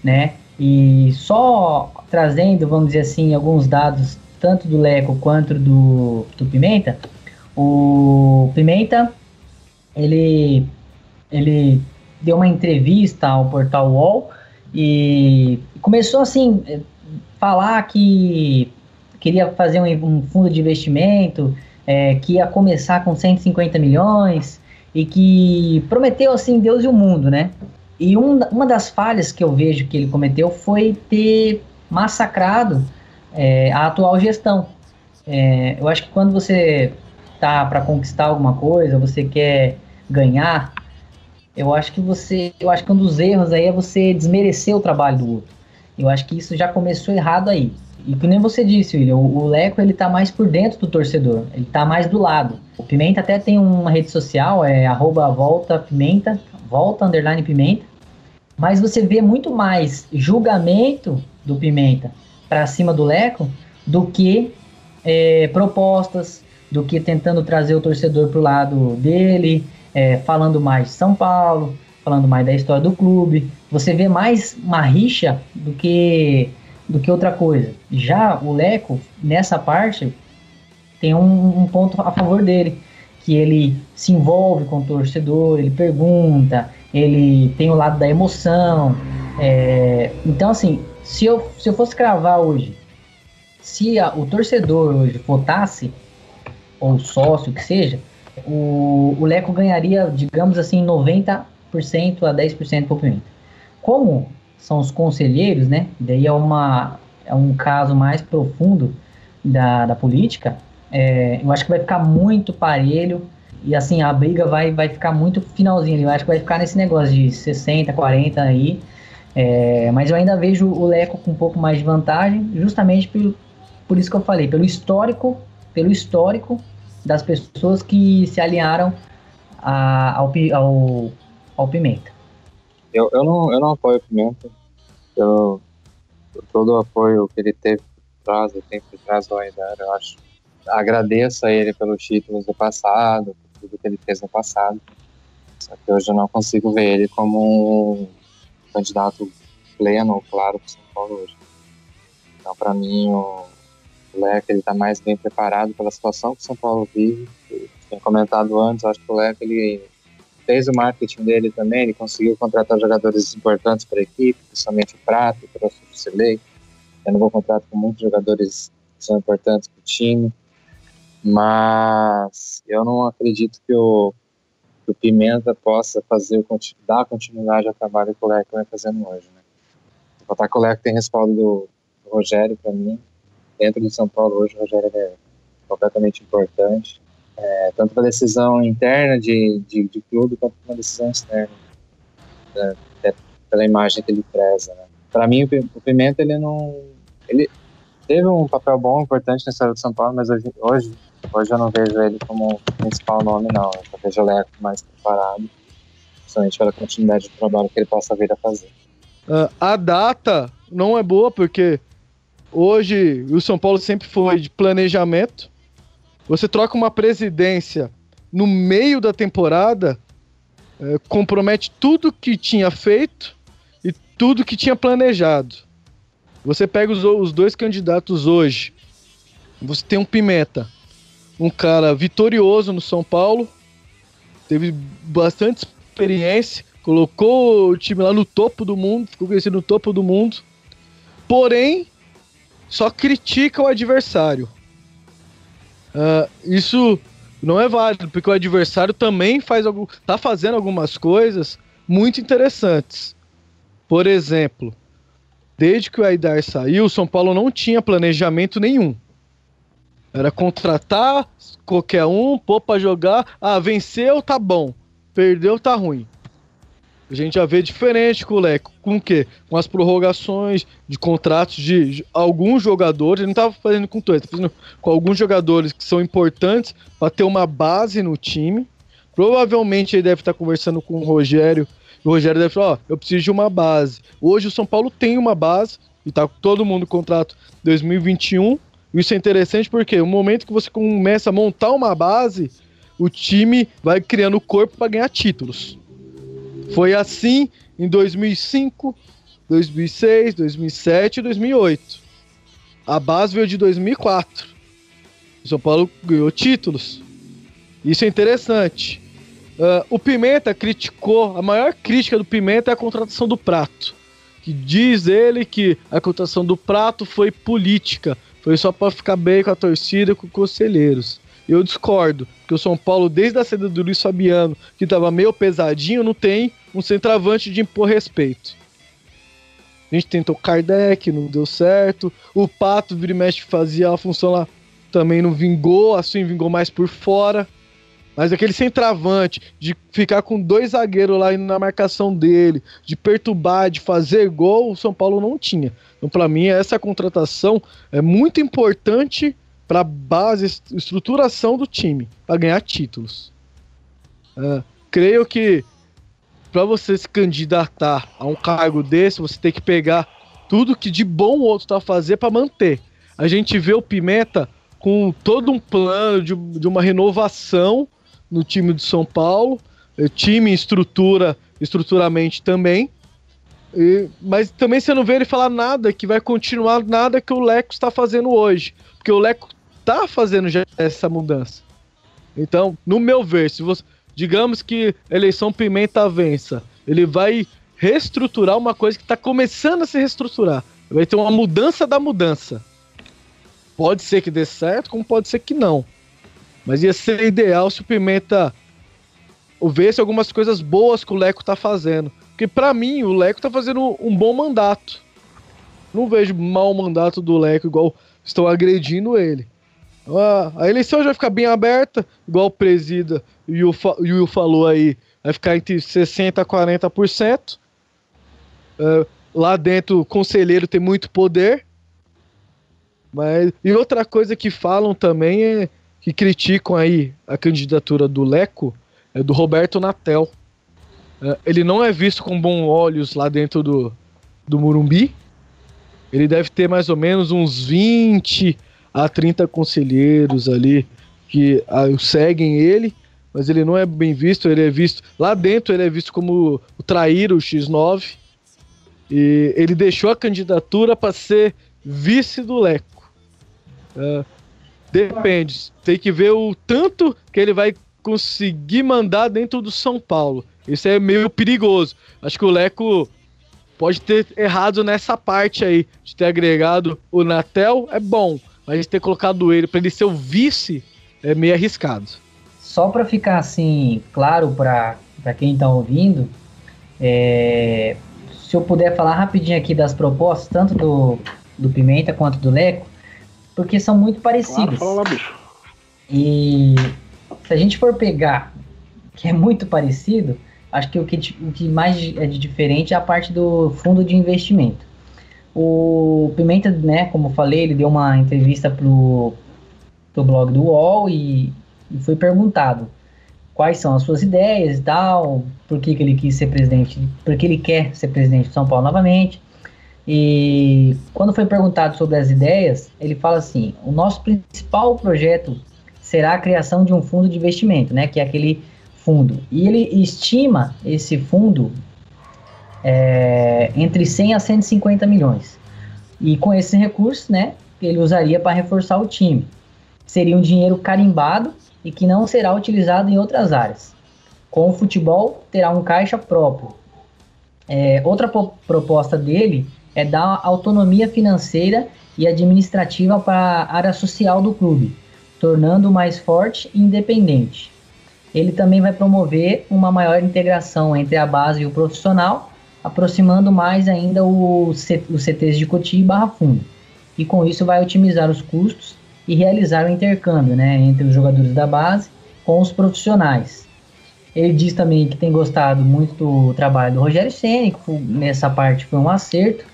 Speaker 2: né? E só trazendo, vamos dizer assim, alguns dados, tanto do Leco quanto do Pimenta, o Pimenta, ele deu uma entrevista ao portal UOL e começou assim, falar que queria fazer um fundo de investimento, que ia começar com 150 milhões e que prometeu assim Deus e o mundo, né? E uma das falhas que eu vejo que ele cometeu foi ter massacrado a atual gestão. Eu acho que quando você tá para conquistar alguma coisa, você quer ganhar, eu acho que um dos erros aí é você desmerecer o trabalho do outro. Eu acho que isso já começou errado aí. E que nem você disse, William, o Leco, ele tá mais por dentro do torcedor, ele tá mais do lado. O Pimenta até tem uma rede social, @voltapimenta, volta_pimenta, mas você vê muito mais julgamento do Pimenta para cima do Leco do que propostas, do que tentando trazer o torcedor pro lado dele, falando mais de São Paulo, falando mais da história do clube. Você vê mais uma rixa do que outra coisa. Já o Leco, nessa parte, tem um ponto a favor dele, que ele se envolve com o torcedor, ele pergunta, ele tem o lado da emoção. Então, assim, se eu fosse cravar hoje, se o torcedor hoje votasse, ou o sócio, que seja, o Leco ganharia, digamos assim, 90% a 10% pro Pimenta. Como são os conselheiros, né? Daí é um caso mais profundo da política. Eu acho que vai ficar muito parelho e assim a briga vai ficar muito finalzinho. Eu acho que vai ficar nesse negócio de 60, 40 aí. Mas eu ainda vejo o Leco com um pouco mais de vantagem, justamente por isso que eu falei, pelo histórico das pessoas que se alinharam ao Pimenta.
Speaker 6: Eu não apoio o Pimenta por todo o apoio que ele teve por trás do Aidar. Eu agradeço a ele pelos títulos do passado, por tudo que ele fez no passado. Só que hoje eu não consigo ver ele como um candidato pleno ou claro para São Paulo hoje. Então, para mim, o Leco está mais bem preparado pela situação que o São Paulo vive. Eu tinha comentado antes, acho que o Leco ele fez o marketing dele também, ele conseguiu contratar jogadores importantes para a equipe, principalmente o Prato, o trouxe o Jusilei. Renovou o contrato com muitos jogadores que são importantes para o time, mas eu não acredito que o Pimenta possa dar continuidade ao trabalho que o Leco vai fazendo hoje, né? Vou botar que o Leco tem respaldo do Rogério, para mim. Dentro de São Paulo hoje o Rogério é completamente importante, tanto para decisão interna de clube quanto para decisão externa, pela imagem que ele preza, né? Para mim o Pimenta ele teve um papel bom, importante na história de São Paulo, mas hoje eu não vejo ele como o principal nome, não. Eu vejo o Leco mais preparado principalmente pela continuidade do trabalho que ele possa vir a fazer.
Speaker 4: A data não é boa, porque hoje o São Paulo sempre foi de planejamento. Você troca uma presidência no meio da temporada, compromete tudo que tinha feito e tudo que tinha planejado. Você pega os dois candidatos hoje, você tem um Pimenta, um cara vitorioso no São Paulo, teve bastante experiência, colocou o time lá no topo do mundo, ficou conhecido no topo do mundo, porém, só critica o adversário. Isso não é válido, porque o adversário também tá fazendo algumas coisas muito interessantes. Por exemplo, desde que o Aidar saiu, o São Paulo não tinha planejamento nenhum. Era contratar qualquer um, pôr pra jogar, venceu, tá bom, perdeu, tá ruim. A gente já vê diferente com o Leco. Com o quê? Com as prorrogações de contratos de alguns jogadores. Ele não estava fazendo com todos, estava fazendo com alguns jogadores que são importantes para ter uma base no time. Provavelmente ele deve estar conversando com o Rogério. O Rogério deve falar, eu preciso de uma base. Hoje o São Paulo tem uma base e está com todo mundo no contrato 2021. Isso é interessante porque no momento que você começa a montar uma base, o time vai criando corpo para ganhar títulos. Foi assim em 2005, 2006, 2007 e 2008. A base veio de 2004. O São Paulo ganhou títulos. Isso é interessante. O Pimenta criticou, a maior crítica do Pimenta é a contratação do Prato. Que diz ele que a contratação do Prato foi política. Foi só para ficar bem com a torcida e com os conselheiros. Eu discordo, porque o São Paulo, desde a saída do Luiz Fabiano, que estava meio pesadinho, não tem um centroavante de impor respeito. A gente tentou Kardec, não deu certo. O Pato, vira e mexe, fazia a função lá, também não vingou. Assim, vingou mais por fora. Mas aquele centroavante, de ficar com dois zagueiros lá na marcação dele, de perturbar, de fazer gol, o São Paulo não tinha. Então, para mim, essa contratação é muito importante para a base, estruturação do time, para ganhar títulos. Creio que para você se candidatar a um cargo desse, você tem que pegar tudo que de bom o outro está a fazer para manter. A gente vê o Pimenta com todo um plano de uma renovação no time do São Paulo, o time estruturalmente também, mas também você não vê ele falar nada que vai continuar nada que o Leco está fazendo hoje, porque o Leco tá fazendo já essa mudança. Então, no meu ver, se você, digamos que a eleição Pimenta vença, ele vai reestruturar uma coisa que está começando a se reestruturar. Vai ter uma mudança da mudança. Pode ser que dê certo, como pode ser que não. Mas ia ser ideal se o Pimenta houvesse algumas coisas boas que o Leco tá fazendo. Porque pra mim, o Leco tá fazendo um bom mandato. Não vejo mau mandato do Leco, igual estão agredindo ele. A eleição já vai ficar bem aberta, igual o presida e o Will falou aí, vai ficar entre 60% a 40%. Lá dentro o conselheiro tem muito poder. E outra coisa que falam também é que criticam aí a candidatura do Leco, é do Roberto Natel. Ele não é visto com bons olhos lá dentro do Morumbi. Ele deve ter mais ou menos uns 20 a 30 conselheiros ali que seguem ele, mas ele não é bem visto. Ele é visto lá dentro, ele é visto como o traíra, o X9, e ele deixou a candidatura para ser vice do Leco. Depende, tem que ver o tanto que ele vai conseguir mandar dentro do São Paulo. Isso é meio perigoso. Acho que o Leco pode ter errado nessa parte aí, de ter agregado o Natel, é bom, mas de ter colocado ele para ele ser o vice é meio arriscado.
Speaker 2: Só para ficar assim claro para quem tá ouvindo, se eu puder falar rapidinho aqui das propostas, tanto do Pimenta quanto do Leco, porque são muito parecidas.
Speaker 3: Claro, fala lá, bicho.
Speaker 2: E se a gente for pegar que é muito parecido, acho que o que mais é de diferente é a parte do fundo de investimento. O Pimenta, né, como eu falei, ele deu uma entrevista pro blog do UOL e foi perguntado quais são as suas ideias e tal, por que ele quis ser presidente, por que ele quer ser presidente de São Paulo novamente. E quando foi perguntado sobre as ideias, ele fala assim: o nosso principal projeto será a criação de um fundo de investimento, né, que é aquele fundo. E ele estima esse fundo entre 100 a 150 milhões. E com esses recursos, né, ele usaria para reforçar o time. Seria um dinheiro carimbado e que não será utilizado em outras áreas. Com o futebol, terá um caixa próprio. Outra proposta dele é dar autonomia financeira e administrativa para a área social do clube, tornando-o mais forte e independente. Ele também vai promover uma maior integração entre a base e o profissional, aproximando mais ainda os CTs de Cotia e Barra Funda. E com isso vai otimizar os custos e realizar o intercâmbio, né, entre os jogadores da base com os profissionais. Ele diz também que tem gostado muito do trabalho do Rogério Ceni, que nessa parte foi um acerto.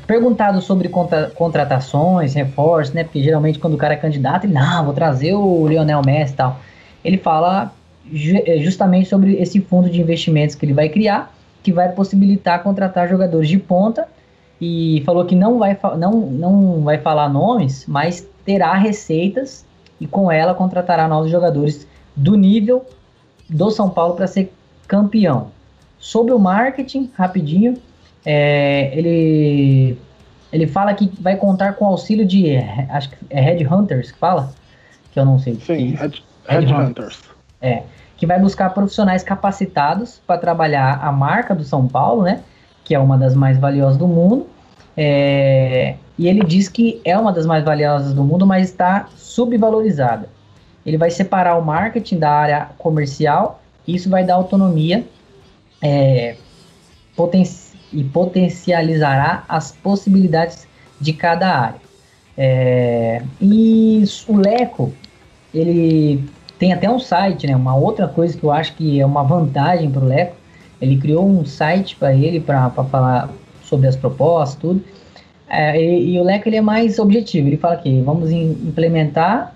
Speaker 2: Perguntado sobre contratações, reforços, né, porque geralmente quando o cara é candidato, ele, não, vou trazer o Lionel Messi e tal. Ele fala justamente sobre esse fundo de investimentos que ele vai criar, que vai possibilitar contratar jogadores de ponta, e falou que não vai falar nomes, mas terá receitas e com ela contratará novos jogadores do nível do São Paulo para ser campeão. Sobre o marketing, rapidinho, ele fala que vai contar com o auxílio de, acho que é Headhunters que fala, que eu não sei.
Speaker 3: Sim, Headhunters.
Speaker 2: Que vai buscar profissionais capacitados para trabalhar a marca do São Paulo, né, que é uma das mais valiosas do mundo. E ele diz que é uma das mais valiosas do mundo, mas está subvalorizada. Ele vai separar o marketing da área comercial, e isso vai dar autonomia e potencializará as possibilidades de cada área. E o Leco, ele tem até um site, né? Uma outra coisa que eu acho que é uma vantagem para o Leco, ele criou um site para ele, para falar sobre as propostas, tudo. E o Leco, ele é mais objetivo, ele fala que vamos implementar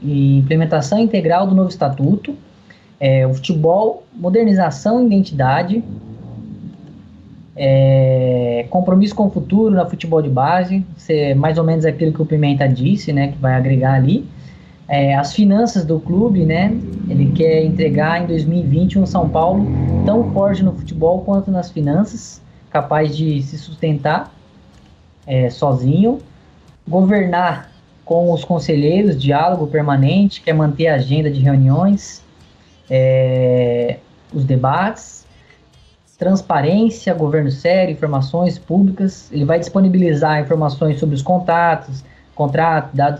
Speaker 2: implementação integral do novo estatuto, o futebol, modernização e identidade, compromisso com o futuro na futebol de base, mais ou menos aquilo que o Pimenta disse, né, que vai agregar ali. As finanças do clube, né, ele quer entregar em 2020 um São Paulo tão forte no futebol quanto nas finanças, capaz de se sustentar sozinho, governar com os conselheiros, diálogo permanente, quer manter a agenda de reuniões, os debates, transparência, governo sério, informações públicas. Ele vai disponibilizar informações sobre os contratos,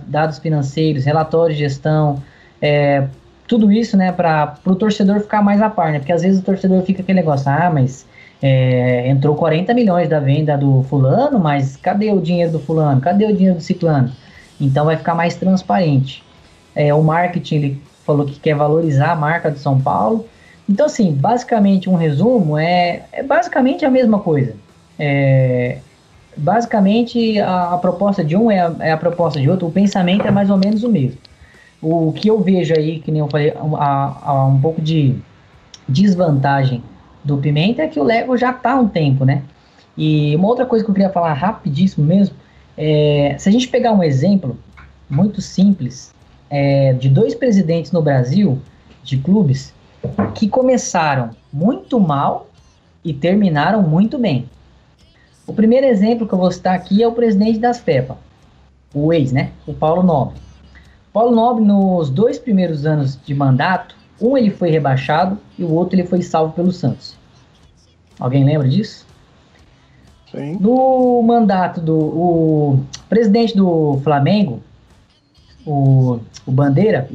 Speaker 2: dados financeiros, relatórios de gestão, tudo isso, né, para o torcedor ficar mais a par, né, porque às vezes o torcedor fica aquele negócio, mas entrou 40 milhões da venda do fulano, mas cadê o dinheiro do fulano? Cadê o dinheiro do ciclano? Então vai ficar mais transparente. O marketing, ele falou que quer valorizar a marca do São Paulo. Então, assim, basicamente, um resumo é basicamente a mesma coisa. Basicamente, a proposta de um é a proposta de outro, o pensamento é mais ou menos o mesmo. O que eu vejo aí, que nem eu falei, um pouco de desvantagem do Pimenta é que o Lego já está há um tempo, né? E uma outra coisa que eu queria falar rapidíssimo mesmo, se a gente pegar um exemplo muito simples, de 2 presidentes no Brasil, de clubes, que começaram muito mal e terminaram muito bem. O primeiro exemplo que eu vou citar aqui é o presidente das FEPA, o ex, né? O Paulo Nobre. Paulo Nobre, nos 2 primeiros anos de mandato, ele foi rebaixado e o outro ele foi salvo pelo Santos. Alguém lembra disso?
Speaker 3: Sim.
Speaker 2: No mandato do presidente do Flamengo, o Bandeira.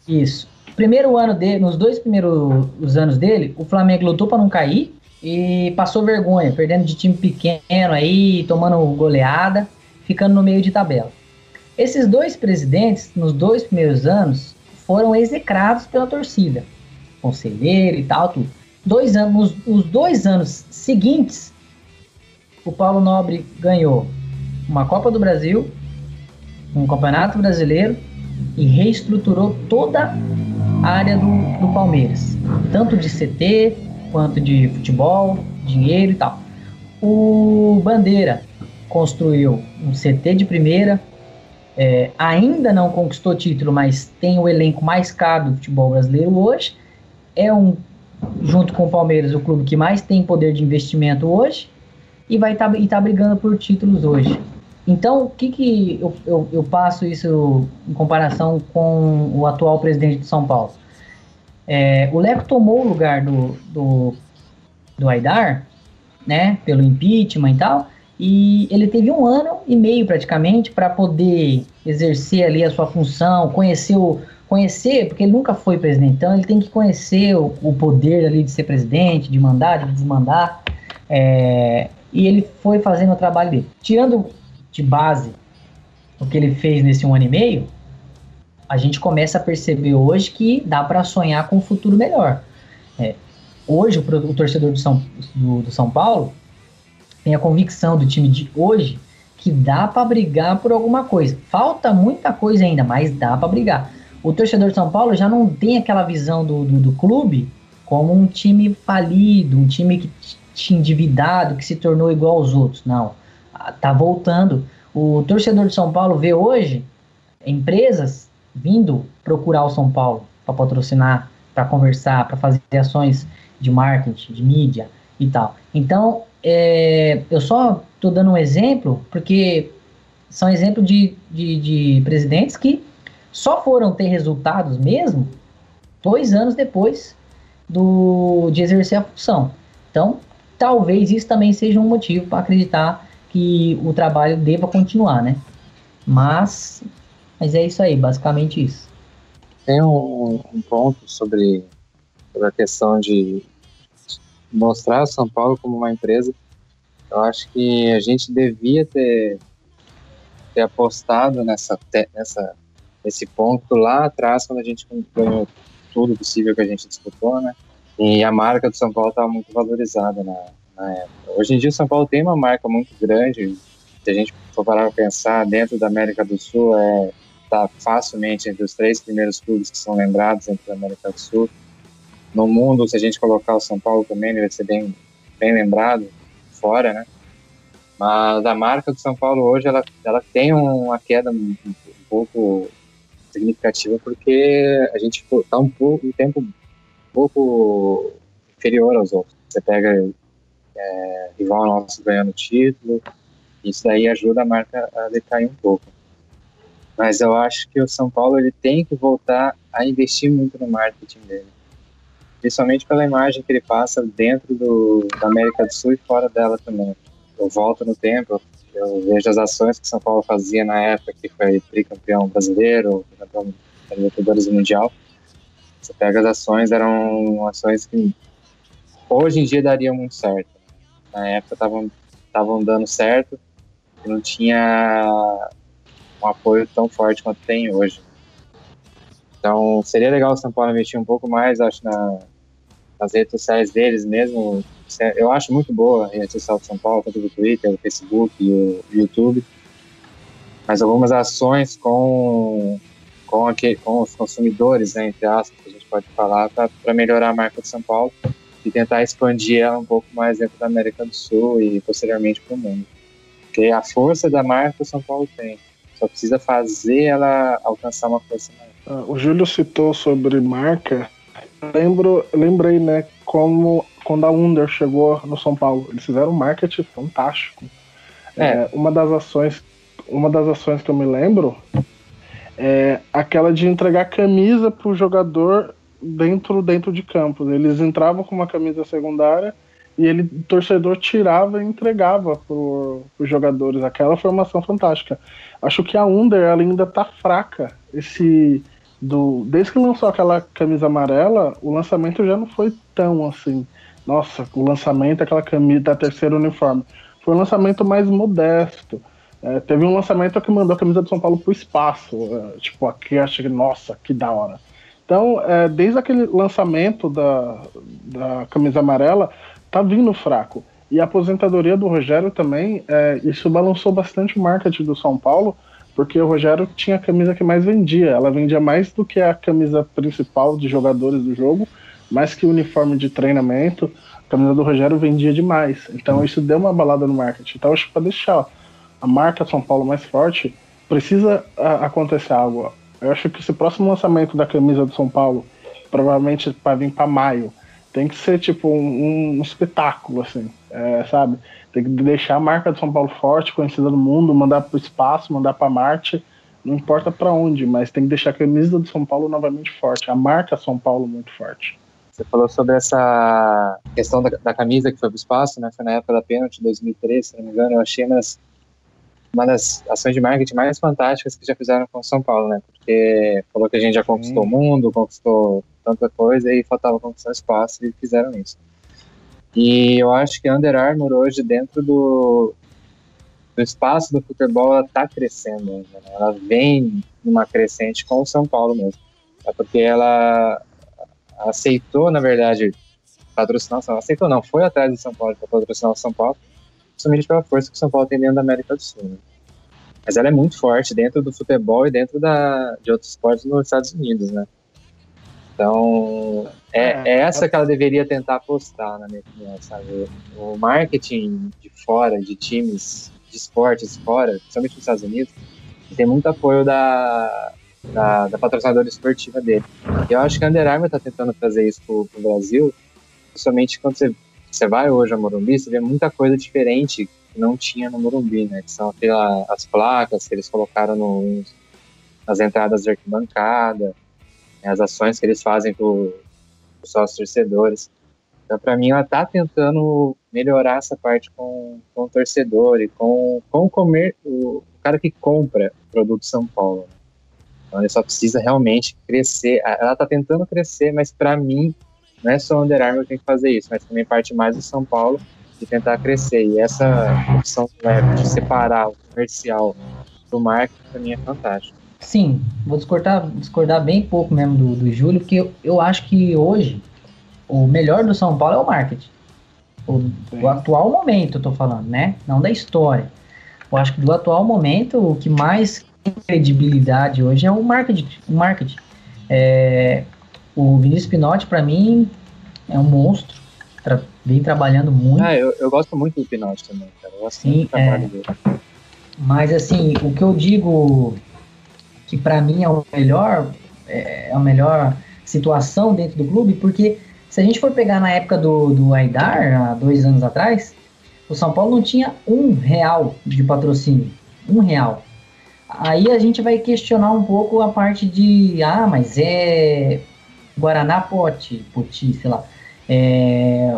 Speaker 2: Isso. Primeiro ano dele, nos 2 primeiros anos dele, o Flamengo lutou para não cair e passou vergonha, perdendo de time pequeno aí, tomando goleada, ficando no meio de tabela. Esses 2 presidentes, nos 2 primeiros anos, foram execrados pela torcida, conselheiro e tal, tudo. Os 2 anos seguintes, o Paulo Nobre ganhou uma Copa do Brasil, um Campeonato Brasileiro e reestruturou toda a área do Palmeiras, tanto de CT quanto de futebol, dinheiro e tal. O Bandeira construiu um CT de primeira, ainda não conquistou título, mas tem o elenco mais caro do futebol brasileiro hoje, junto com o Palmeiras, o clube que mais tem poder de investimento hoje, e vai tá brigando por títulos hoje. Então, o que eu passo isso em comparação com o atual presidente de São Paulo? O Leco tomou o lugar do Aidar, né, pelo impeachment e tal, e ele teve 1 ano e meio praticamente para poder exercer ali a sua função, conhecer, porque ele nunca foi presidente, então ele tem que conhecer o poder ali de ser presidente, de mandar, de desmandar, e ele foi fazendo o trabalho dele. Tirando de base o que ele fez nesse 1 ano e meio, a gente começa a perceber hoje que dá para sonhar com um futuro melhor. Hoje o torcedor do São Paulo tem a convicção do time de hoje que dá para brigar por alguma coisa. Falta muita coisa ainda, mas dá para brigar. O torcedor de São Paulo já não tem aquela visão do clube como um time falido, um time que tinha endividado, que se tornou igual aos outros. Não, tá voltando. O torcedor de São Paulo vê hoje empresas vindo procurar o São Paulo para patrocinar, para conversar, para fazer ações de marketing, de mídia e tal. Então, eu só estou dando um exemplo, porque são exemplos de presidentes que só foram ter resultados mesmo 2 anos depois de exercer a função. Então, talvez isso também seja um motivo para acreditar que o trabalho deva continuar, né? Mas é isso aí, basicamente isso.
Speaker 6: Tem um ponto sobre a questão de mostrar o São Paulo como uma empresa. Eu acho que a gente devia ter apostado nesse ponto lá atrás, quando a gente ganhou tudo possível que a gente disputou, né? E a marca do São Paulo estava muito valorizada na época. Hoje em dia o São Paulo tem uma marca muito grande. Se a gente for parar para pensar, dentro da América do Sul, está facilmente entre os 3 primeiros clubes que são lembrados dentro da América do Sul. No mundo, se a gente colocar o São Paulo também, ele vai ser bem lembrado fora, né? Mas a marca do São Paulo hoje, ela tem uma queda um pouco significativa, porque a gente está um tempo um pouco inferior aos outros. Você pega rival nosso ganhando título, isso daí ajuda a marca a decair um pouco. Mas eu acho que o São Paulo ele tem que voltar a investir muito no marketing dele, principalmente pela imagem que ele passa dentro da América do Sul e fora dela também. Eu volto no tempo, eu vejo as ações que o São Paulo fazia na época que foi tricampeão brasileiro, campeão da Libertadores do Mundial. Você pega as ações, eram ações que hoje em dia dariam muito certo. Na época estavam dando certo e não tinha um apoio tão forte quanto tem hoje. Então, seria legal o São Paulo investir um pouco mais, acho, nas redes sociais deles mesmo. Eu acho muito boa a rede social do São Paulo, tanto do Twitter, o Facebook e o YouTube. Mas algumas ações com os consumidores, né, entre aspas, que a gente pode falar, para melhorar a marca do São Paulo e tentar expandir ela um pouco mais dentro da América do Sul e posteriormente para o mundo. Porque a força da marca o São Paulo tem. Só precisa fazer ela alcançar uma força maior.
Speaker 3: O Júlio citou sobre marca. Lembrei, né, como quando a Under chegou no São Paulo, eles fizeram um marketing fantástico. Uma das ações que eu me lembro é aquela de entregar camisa pro jogador dentro de campo. Eles entravam com uma camisa secundária e o torcedor tirava e entregava pros jogadores. Aquela formação fantástica. Acho que a Under ela ainda tá fraca. Desde que lançou aquela camisa amarela, o lançamento já não foi tão assim. Nossa, o lançamento, aquela camisa da terceira uniforme. Foi um lançamento mais modesto. Teve um lançamento que mandou a camisa do São Paulo pro espaço. Tipo, aqui, acho que, nossa, que da hora. Então, desde aquele lançamento da camisa amarela, tá vindo fraco. E a aposentadoria do Rogério também, isso balançou bastante o marketing do São Paulo, porque o Rogério tinha a camisa que mais vendia. Ela vendia mais do que a camisa principal de jogadores do jogo, mais que o uniforme de treinamento. A camisa do Rogério vendia demais. Então isso deu uma balada no marketing. Então acho que para deixar a marca São Paulo mais forte, precisa acontecer algo. Eu acho que esse próximo lançamento da camisa do São Paulo, provavelmente vai vir para maio, tem que ser tipo um espetáculo, assim, sabe? Tem que deixar a marca do São Paulo forte, conhecida do mundo, mandar para o espaço, mandar para Marte, não importa para onde, mas tem que deixar a camisa do São Paulo novamente forte, a marca São Paulo muito forte.
Speaker 6: Você falou sobre essa questão da camisa que foi para o espaço, né? Foi na época da pênalti, 2013, se não me engano. Eu achei uma das ações de marketing mais fantásticas que já fizeram com o São Paulo, né? Porque falou que a gente já conquistou o mundo, conquistou tanta coisa e faltava conquistar espaço e fizeram isso. E eu acho que a Under Armour hoje, dentro do espaço do futebol, ela está crescendo ainda, né? Ela vem numa crescente com o São Paulo mesmo. É porque ela aceitou, na verdade, patrocinar o São Paulo. Aceitou não, foi atrás do São Paulo para patrocinar o São Paulo, principalmente pela força que o São Paulo tem dentro da América do Sul, né? Mas ela é muito forte dentro do futebol e dentro de outros esportes nos Estados Unidos, né? Então, é essa que ela deveria tentar apostar, na minha opinião, sabe? O marketing de fora, de times, de esportes fora, principalmente nos Estados Unidos, tem muito apoio da patrocinadora esportiva dele. E eu acho que a Under Armour está tentando fazer isso pro Brasil, principalmente quando você vai hoje a Morumbi, você vê muita coisa diferente que não tinha no Morumbi, né? Que são as placas que eles colocaram nas entradas de arquibancada, as ações que eles fazem para os sócios torcedores. Então, para mim, ela está tentando melhorar essa parte com o torcedor e com o cara que compra o produto São Paulo, né? Então, ele só precisa realmente crescer. Ela está tentando crescer, mas para mim, não é só o Under Armour que tem que fazer isso, mas também parte mais do São Paulo de tentar crescer. E essa opção de separar o comercial do marketing, para mim, é fantástica.
Speaker 2: Sim, vou discordar bem pouco mesmo do Júlio, porque eu acho que hoje o melhor do São Paulo é o marketing. Do atual momento, eu tô falando, né? Não da história. Eu acho que do atual momento, o que mais tem credibilidade hoje é o marketing. O Vinícius Pinotti, para mim, é um monstro. Vem trabalhando muito.
Speaker 6: Eu gosto muito do Pinotti também, cara. Eu gosto muito do trabalho dele.
Speaker 2: Mas, assim, o que eu digo que para mim é a melhor situação dentro do clube, porque se a gente for pegar na época do Aidar, há 2 anos atrás, o São Paulo não tinha R$1 de patrocínio. R$1. Aí a gente vai questionar um pouco a parte de, mas é Guaraná Poti, sei lá,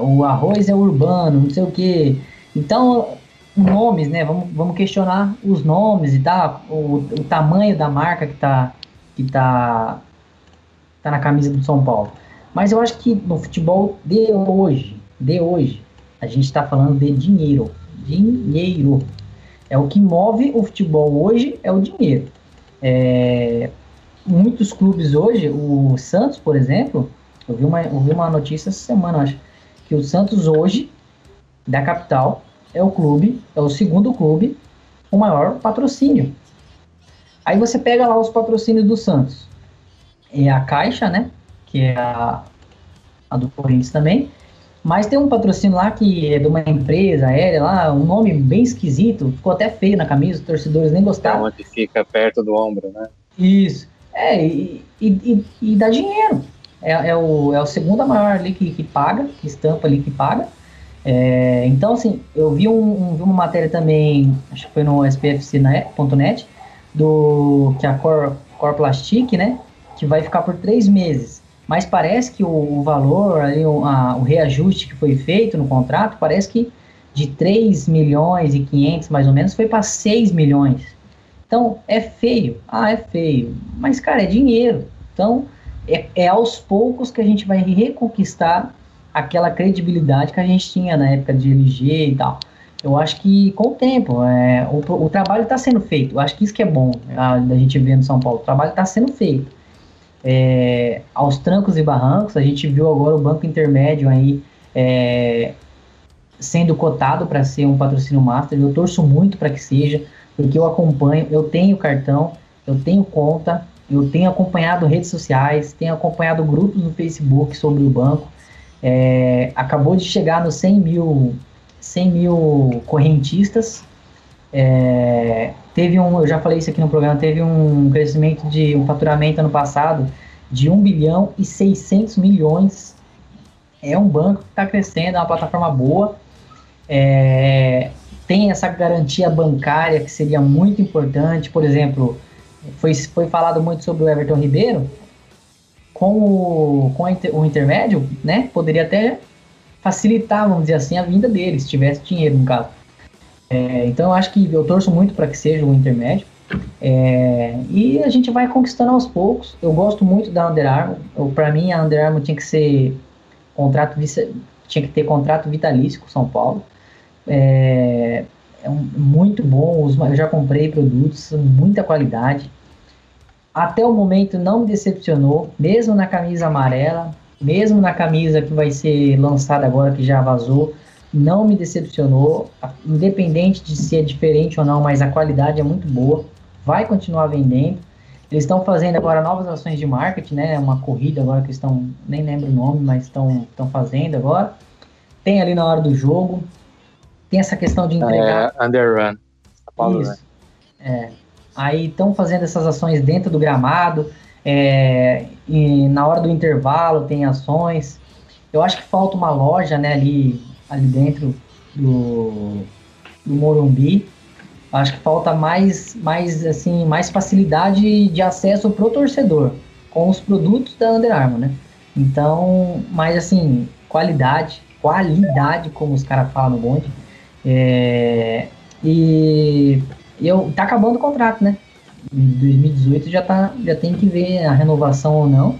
Speaker 2: o arroz é urbano, não sei o quê. Então, nomes, né? Vamos questionar os nomes e tal, o tamanho da marca que tá na camisa do São Paulo. Mas eu acho que no futebol de hoje, a gente está falando de dinheiro. Dinheiro. É o que move o futebol hoje, é o dinheiro. Muitos clubes hoje, o Santos, por exemplo, eu vi uma notícia essa semana, acho, que o Santos hoje, da capital, é o segundo clube, o maior patrocínio. Aí você pega lá os patrocínios do Santos. É a Caixa, né? Que é a do Corinthians também. Mas tem um patrocínio lá que é de uma empresa aérea lá, um nome bem esquisito. Ficou até feio na camisa, os torcedores nem gostaram.
Speaker 6: Onde fica perto do ombro, né?
Speaker 2: Isso. E dá dinheiro. É o segunda maior ali que paga, que estampa ali que paga. Então, assim, eu vi uma matéria também, acho que foi no spfc.net, que a Cor Plastic, né, que vai ficar por 3 meses. Mas parece que o valor, ali, o reajuste que foi feito no contrato, parece que de 3 milhões e 500 mais ou menos foi para 6 milhões. Então, é feio. É feio. Mas, cara, é dinheiro. Então, é aos poucos que a gente vai reconquistar aquela credibilidade que a gente tinha na época de LG e tal. Eu acho que com o tempo, o trabalho está sendo feito. Eu acho que isso que é bom da gente ver no São Paulo. O trabalho está sendo feito. Aos trancos e barrancos, a gente viu agora o Banco Intermédio aí sendo cotado para ser um patrocínio master. Eu torço muito para que seja. porque eu acompanho, eu tenho cartão, eu tenho conta, eu tenho acompanhado redes sociais, tenho acompanhado grupos no Facebook sobre o banco. Acabou de chegar nos 100 mil correntistas. Eu já falei isso aqui no programa, teve um crescimento de um faturamento ano passado de 1 bilhão e 600 milhões. É um banco que está crescendo, é uma plataforma boa. Tem essa garantia bancária que seria muito importante. Por exemplo, foi falado muito sobre o Everton Ribeiro. Com o intermédio, né, poderia até facilitar, vamos dizer assim, a vinda dele, se tivesse dinheiro, no caso. Então eu acho que eu torço muito para que seja o intermédio. E a gente vai conquistando aos poucos. Eu gosto muito da Under Armour. Para mim, a Under Armour tinha que ter contrato vitalício com o São Paulo. Muito bom. Eu já comprei produtos, muita qualidade. Até o momento não me decepcionou, mesmo na camisa amarela, mesmo na camisa que vai ser lançada agora, que já vazou, não me decepcionou, independente de se é diferente ou não, mas a qualidade é muito boa, vai continuar vendendo. Eles estão fazendo agora novas ações de marketing, né? Uma corrida agora que estão, nem lembro o nome, mas estão fazendo agora. Tem ali na hora do jogo, tem essa questão de entregar...
Speaker 6: Underrun.
Speaker 2: Isso. Aí estão fazendo essas ações dentro do gramado, e na hora do intervalo tem ações. Eu acho que falta uma loja, né, ali dentro do Morumbi. Acho que falta mais facilidade de acesso pro torcedor com os produtos da Under Armour, né? Então, mais assim, qualidade, como os caras falam no bonde. Tá acabando o contrato, né? Em 2018 já tem que ver a renovação ou não.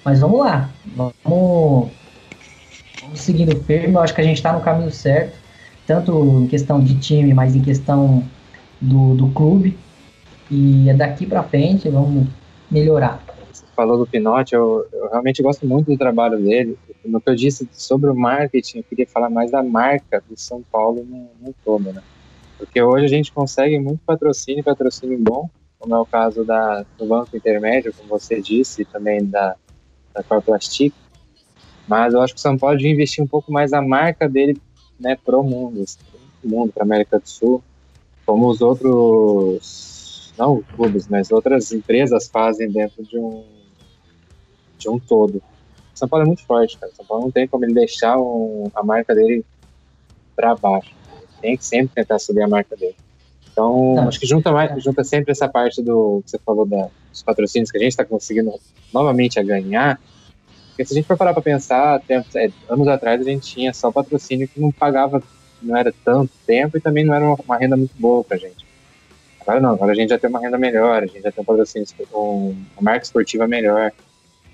Speaker 2: Mas vamos lá. Vamos seguindo firme. Eu acho que a gente está no caminho certo. Tanto em questão de time, mas em questão do clube. E é daqui para frente, vamos melhorar.
Speaker 6: Você falou do Pinotti, eu realmente gosto muito do trabalho dele. No que eu disse sobre o marketing, eu queria falar mais da marca do São Paulo no todo, né? Porque hoje a gente consegue muito patrocínio bom, como é o caso do Banco Intermédio, como você disse, e também da Corplastic. Mas eu acho que o São Paulo devia investir um pouco mais a marca dele, né, pro mundo, para a América do Sul, como os outros, não clubes, mas outras empresas fazem dentro de um todo. O São Paulo é muito forte, cara. O São Paulo não tem como ele deixar a marca dele para baixo. Tem que sempre tentar subir a marca dele. Então, acho que junta sempre essa parte do que você falou dos patrocínios que a gente está conseguindo novamente a ganhar. Porque se a gente for parar para pensar, anos atrás a gente tinha só patrocínio que não pagava, não era tanto tempo e também não era uma renda muito boa pra gente. Agora não, agora a gente já tem uma renda melhor, a gente já tem um patrocínio com uma marca esportiva melhor.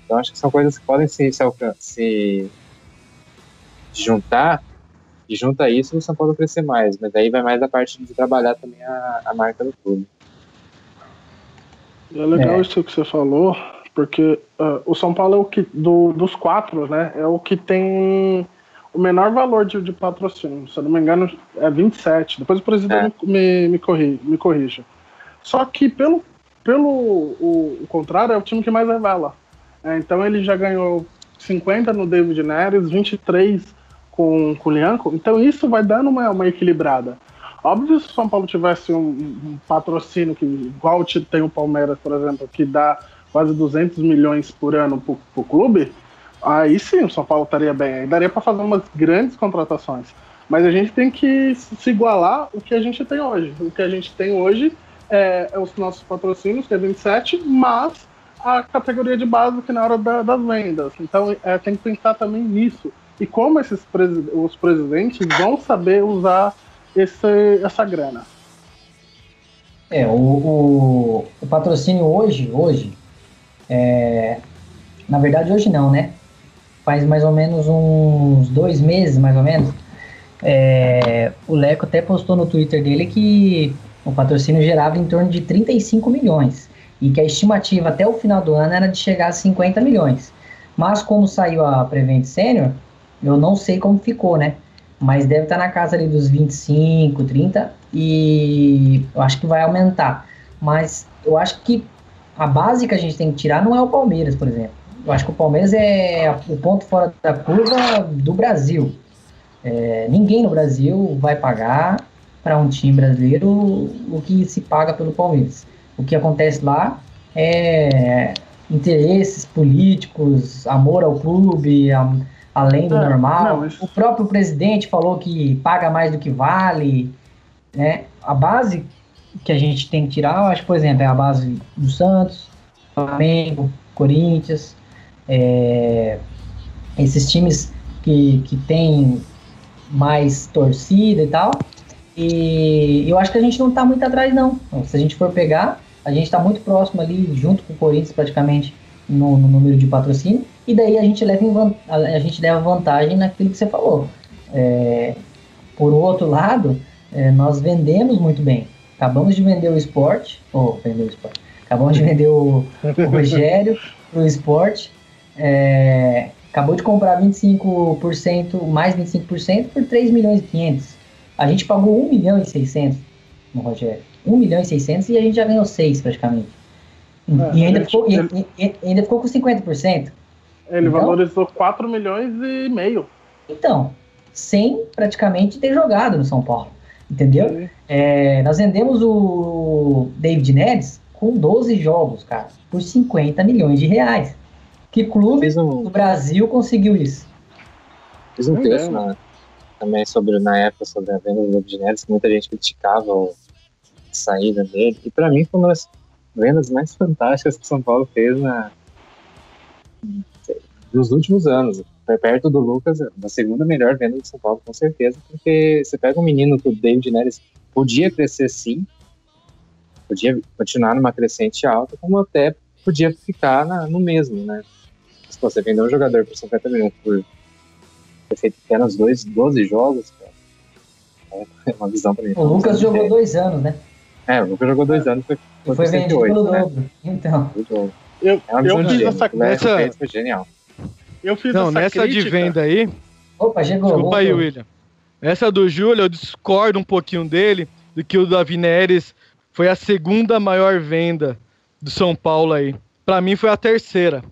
Speaker 6: Então acho que são coisas que podem se juntar. E junto a isso, o São Paulo crescer mais. Mas aí vai mais a parte de trabalhar também a marca do clube.
Speaker 3: É legal isso que você falou, porque o São Paulo é o que, dos quatro, né, é o que tem o menor valor de patrocínio. Se eu não me engano, é 27. Depois o presidente me corrija. Só que, pelo contrário, é o time que mais revela. Então ele já ganhou 50 no David Neres, 23 com o Lianco, então isso vai dando uma equilibrada. Óbvio, se o São Paulo tivesse um patrocínio que, igual tem o Palmeiras, por exemplo, que dá quase 200 milhões por ano pro clube, aí sim o São Paulo estaria bem, aí daria para fazer umas grandes contratações. Mas a gente tem que se igualar o que a gente tem hoje. O que a gente tem hoje é os nossos patrocínios, que é 27, mas a categoria de base que na hora das vendas. Então tem que pensar também nisso. E como os presidentes vão saber usar essa grana.
Speaker 2: O patrocínio hoje, na verdade hoje não, né? Faz mais ou menos uns 2 meses, mais ou menos, o Leco até postou no Twitter dele que o patrocínio gerava em torno de 35 milhões e que a estimativa até o final do ano era de chegar a 50 milhões. Mas como saiu a Prevent Senior, eu não sei como ficou, né? mas deve estar na casa ali dos 25, 30, e eu acho que vai aumentar. Mas eu acho que a base que a gente tem que tirar não é o Palmeiras, por exemplo. Eu acho que o Palmeiras é o ponto fora da curva do Brasil. Ninguém no Brasil vai pagar para um time brasileiro o que se paga pelo Palmeiras. O que acontece lá é interesses políticos, amor ao clube, além do normal. O próprio presidente falou que paga mais do que vale, né? A base que a gente tem que tirar, eu acho, por exemplo, é a base do Santos, Flamengo, Corinthians, esses times que tem mais torcida e tal. E eu acho que a gente não tá muito atrás, não. Se a gente for pegar, a gente tá muito próximo ali, junto com o Corinthians, praticamente, no número de patrocínio. E daí a gente leva vantagem naquilo que você falou. Por outro lado, nós vendemos muito bem. Acabamos de vender o Sport. Acabamos de vender o Rogério pro Sport. Acabou de comprar 25%, mais 25% por 3 milhões e 500. A gente pagou 1 milhão e 600 no Rogério. 1 milhão e 600 e a gente já ganhou 6 praticamente. E ainda ficou com 50%.
Speaker 3: Ele valorizou 4 milhões e meio.
Speaker 2: Então, sem praticamente ter jogado no São Paulo. Entendeu? Nós vendemos o David Neres com 12 jogos, cara, por 50 milhões de reais. Que clube do Brasil conseguiu isso?
Speaker 6: Fiz um texto também na época sobre a venda do David Neres, que muita gente criticava a saída dele. E pra mim foi uma das vendas mais fantásticas que o São Paulo fez nos últimos anos. Foi perto do Lucas, a segunda melhor venda do São Paulo, com certeza, porque você pega um menino que o David Neres podia crescer sim, podia continuar numa crescente alta, como até podia ficar no mesmo, né? Se você vender um jogador por 50 milhões por ter feito apenas 12 jogos, cara, é uma visão pra mim.
Speaker 2: O Lucas jogou 2 anos, né?
Speaker 6: O Lucas jogou 2 anos,
Speaker 2: foi vendido pelo dobro. Então.
Speaker 6: É uma visão de
Speaker 4: nessa...
Speaker 6: foi genial.
Speaker 3: Eu fiz
Speaker 4: nessa crítica de venda aí.
Speaker 2: Opa, chegou.
Speaker 4: Desculpa aí, William. Essa do Júlio, eu discordo um pouquinho dele, do que o Davi Neres foi a segunda maior venda do São Paulo aí. Pra mim foi a terceira.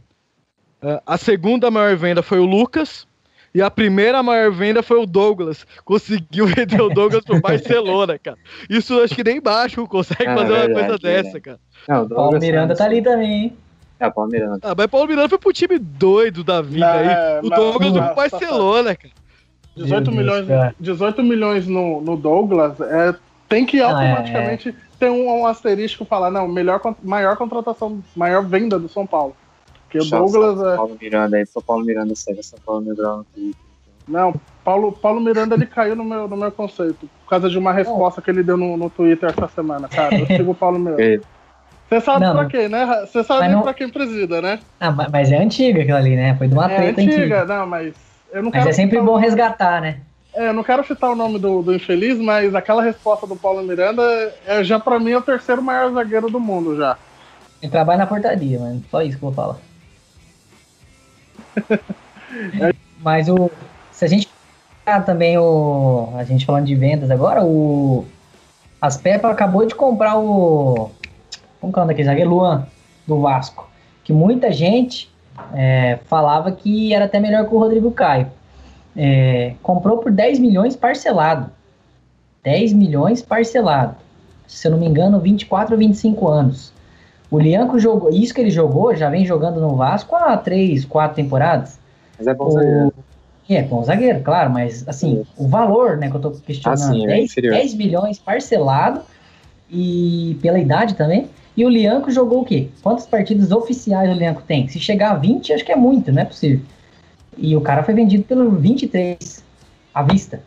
Speaker 4: A segunda maior venda foi o Lucas. E a primeira maior venda foi o Douglas. Conseguiu vender o Douglas pro Barcelona, cara. Isso eu acho que nem baixo consegue fazer uma coisa dessa, cara.
Speaker 2: O Paulo Miranda tá ali também, hein?
Speaker 6: O Paulo Miranda.
Speaker 4: Mas o Paulo Miranda foi pro time doido da vida aí. O Douglas foi pro Barcelona, cara.
Speaker 3: 18 milhões no Douglas, tem que automaticamente ter um asterisco falar, não, maior contratação, maior venda do São Paulo. Porque o Douglas
Speaker 6: Paulo Miranda aí, foi o Paulo Miranda segue São Paulo Negrão.
Speaker 3: Não, Paulo Miranda, ele caiu no meu conceito, por causa de uma resposta que ele deu no Twitter essa semana, cara. Eu sigo o Paulo Miranda. Você sabe pra quê, né? Você sabe pra quem presida, né?
Speaker 2: Mas é antiga aquilo ali, né? Foi de uma treta antiga.
Speaker 3: Não, mas eu não
Speaker 2: quero. Mas é sempre bom resgatar, né?
Speaker 3: Eu não quero citar o nome do infeliz, mas aquela resposta do Paulo Miranda já pra mim é o terceiro maior zagueiro do mundo já.
Speaker 2: Ele trabalha na portaria, mano. Só isso que eu vou falar. Mas se a gente também a gente falando de vendas agora, as Peppa acabou de comprar como que é o nome daquele zagueiro? Luan, do Vasco, que muita gente falava que era até melhor que o Rodrigo Caio. Comprou por 10 milhões parcelado. 10 milhões parcelado. Se eu não me engano, 24 ou 25 anos. O Lianco jogou, isso que ele jogou, já vem jogando no Vasco há 3, 4 temporadas.
Speaker 6: Mas é bom zagueiro.
Speaker 2: É bom zagueiro, claro, mas assim, o valor, né, que eu tô questionando, 10 milhões parcelado, e pela idade também. E o Lianco jogou o quê? Quantas partidas oficiais o Lianco tem? Se chegar a 20, acho que é muito, não é possível. E o cara foi vendido pelo 23 à vista.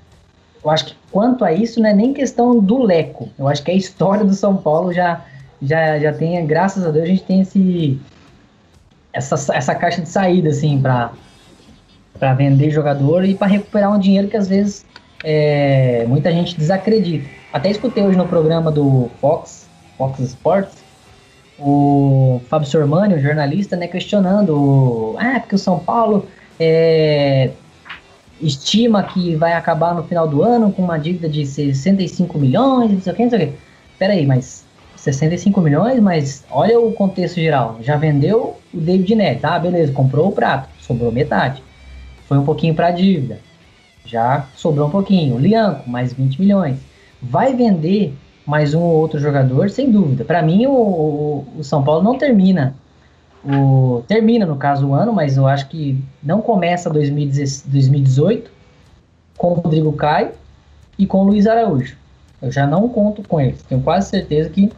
Speaker 2: Eu acho que quanto a isso, não é nem questão do Leco. Eu acho que a história do São Paulo já tem, graças a Deus, a gente tem essa caixa de saída, assim, pra vender jogador e para recuperar um dinheiro que às vezes muita gente desacredita. Até escutei hoje no programa do Fox Sports, o Fábio Sormani, o jornalista, né, questionando porque o São Paulo estima que vai acabar no final do ano com uma dívida de 65 milhões, não sei o que, não sei o que. Pera aí, mas 65 milhões, mas olha o contexto geral. Já vendeu o David Neres, tá? Beleza, comprou o Prato, sobrou metade. Foi um pouquinho para dívida, já sobrou um pouquinho. O Lianco, mais 20 milhões. Vai vender mais um ou outro jogador, sem dúvida. Para mim, o São Paulo não termina. Termina, no caso, o ano, mas eu acho que não começa 2018 com o Rodrigo Caio e com o Luiz Araújo. Eu já não conto com eles. Tenho quase certeza que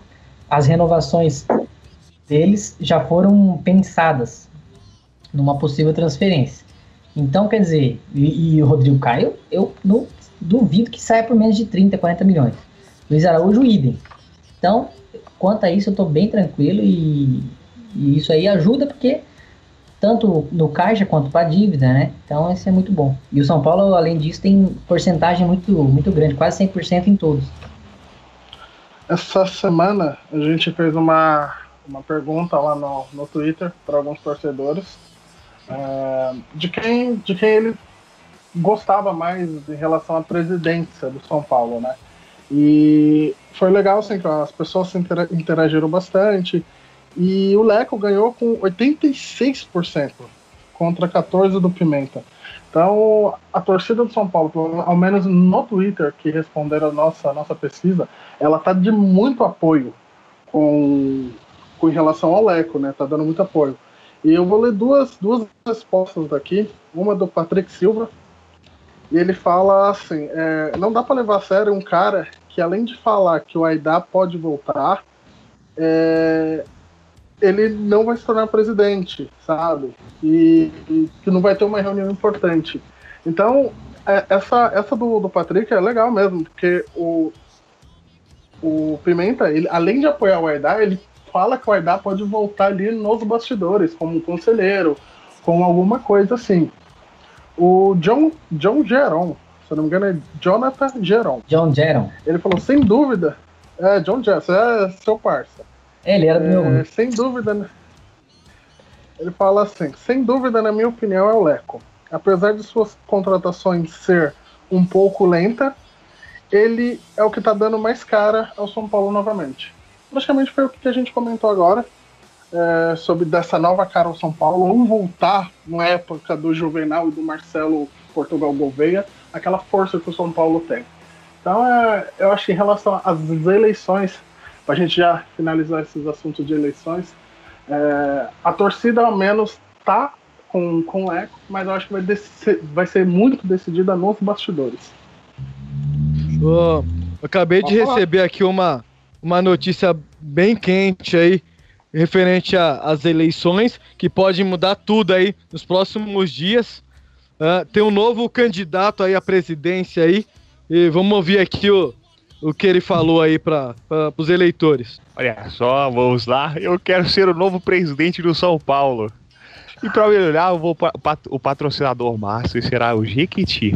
Speaker 2: as renovações deles já foram pensadas numa possível transferência. Então, quer dizer, e o Rodrigo Caio, eu não duvido que saia por menos de 30, 40 milhões. Luiz Araújo, idem. Então, quanto a isso, eu estou bem tranquilo e isso aí ajuda porque tanto no caixa quanto para a dívida, né? Então, isso é muito bom. E o São Paulo, além disso, tem porcentagem muito grande, quase 100% em todos.
Speaker 3: Essa semana, a gente fez uma pergunta lá no Twitter para alguns torcedores de quem ele gostava mais em relação à presidência do São Paulo, né? E foi legal, assim, que as pessoas se interagiram bastante. E o Leco ganhou com 86% contra 14% do Pimenta. Então, a torcida do São Paulo, ao menos no Twitter, que responderam a nossa pesquisa, ela tá de muito apoio com em relação ao Leco, né? Tá dando muito apoio. E eu vou ler duas respostas daqui. Uma do Patrick Silva. E ele fala assim, não dá para levar a sério um cara que, além de falar que o Aidá pode voltar, ele não vai se tornar presidente, sabe? E que não vai ter uma reunião importante. Então, essa do Patrick é legal mesmo, porque o Pimenta, ele, além de apoiar o Aidá, ele fala que o Aidá pode voltar ali nos bastidores, como conselheiro, com alguma coisa assim. O John Geron, se eu não me engano é Jonathan Geron.
Speaker 2: John Geron.
Speaker 3: Ele falou, sem dúvida, John Geron, você é seu parça.
Speaker 2: Ele era do meu.
Speaker 3: Sem dúvida, né? Ele fala assim, sem dúvida, na minha opinião, é o Leco. Apesar de suas contratações ser um pouco lenta, ele é o que está dando mais cara ao São Paulo novamente. Praticamente foi o que a gente comentou agora, sobre dessa nova cara ao São Paulo, ou voltar na época do Juvenal e do Marcelo Portugal Gouveia, aquela força que o São Paulo tem. Então, eu acho que em relação às eleições, para a gente já finalizar esses assuntos de eleições, a torcida ao menos tá com o Leco, mas eu acho que vai ser muito decidida nos bastidores.
Speaker 4: Eu acabei de receber aqui uma notícia bem quente aí, referente às eleições, que pode mudar tudo aí nos próximos dias. Tem um novo candidato aí à presidência aí, e vamos ouvir aqui o que ele falou aí para os eleitores.
Speaker 8: Olha só, vamos lá. Eu quero ser o novo presidente do São Paulo. E para melhorar, eu vou o patrocinador máximo será o Jequiti.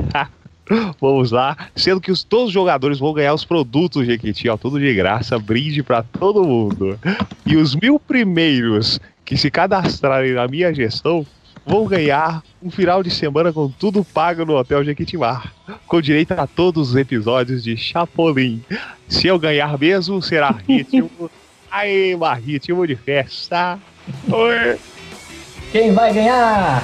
Speaker 8: Vamos lá. Sendo que todos os jogadores vão ganhar os produtos Jequiti, ó, tudo de graça, brinde para todo mundo. E os 1000 primeiros que se cadastrarem na minha gestão vão ganhar um final de semana com tudo pago no Hotel Jequitimar, com direito a todos os episódios de Chapolin. Se eu ganhar mesmo, será ritmo. Aí, ritmo de festa. Oi.
Speaker 2: Quem vai ganhar?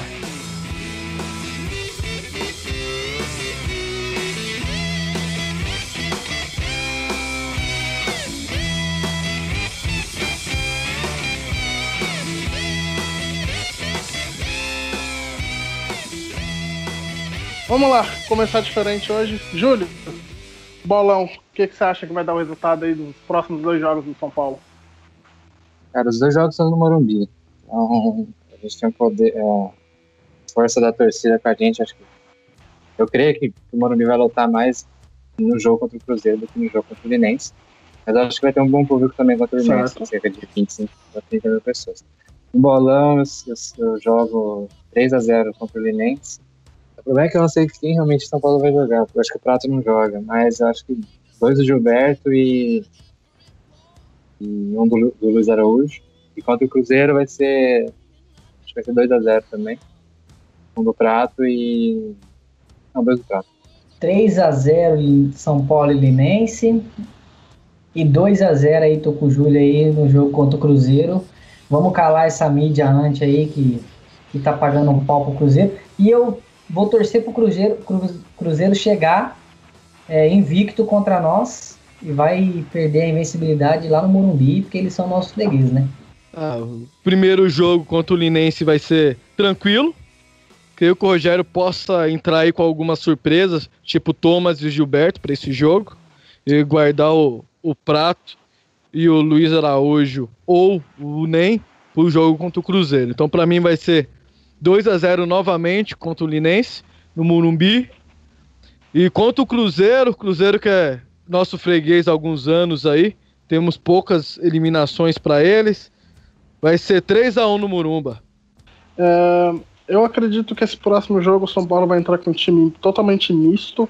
Speaker 3: Vamos lá, começar diferente hoje. Júlio, bolão, o que você acha que vai dar o resultado aí dos próximos 2 jogos do São Paulo?
Speaker 6: Cara, os 2 jogos são no Morumbi. Então, a gente tem um poder, força da torcida com a gente. Acho que eu creio que o Morumbi vai lotar mais no jogo contra o Cruzeiro do que no jogo contra o Fluminense. Mas acho que vai ter um bom público também contra o Fluminense, cerca de 25 a 30 mil pessoas. No bolão, eu jogo 3-0 contra o Fluminense. O problema é que eu não sei quem realmente São Paulo vai jogar. Eu acho que o Prato não joga, mas eu acho que 2 do Gilberto e um do Luiz Araújo. E contra o Cruzeiro vai ser, acho que vai ser 2-0 também. Um do Prato e Não, 2-4.
Speaker 2: 3-0 em São Paulo e Linense. E 2-0 aí, tô com o Júlio aí no jogo contra o Cruzeiro. Vamos calar essa mídia antes aí que tá pagando um pau pro Cruzeiro. E eu vou torcer pro Cruzeiro chegar invicto contra nós e vai perder a invencibilidade lá no Morumbi, porque eles são nossos fregueses, né?
Speaker 4: O primeiro jogo contra o Linense vai ser tranquilo. Creio que o Rogério possa entrar aí com algumas surpresas, tipo Thomas e Gilberto, para esse jogo. E guardar o Prato e o Luiz Araújo ou o NEM pro jogo contra o Cruzeiro. Então, para mim, vai ser 2-0 novamente contra o Linense, no Morumbi. E contra o Cruzeiro que é nosso freguês há alguns anos aí, temos poucas eliminações para eles, vai ser 3-1 no Morumba.
Speaker 3: Eu acredito que esse próximo jogo o São Paulo vai entrar com um time totalmente misto.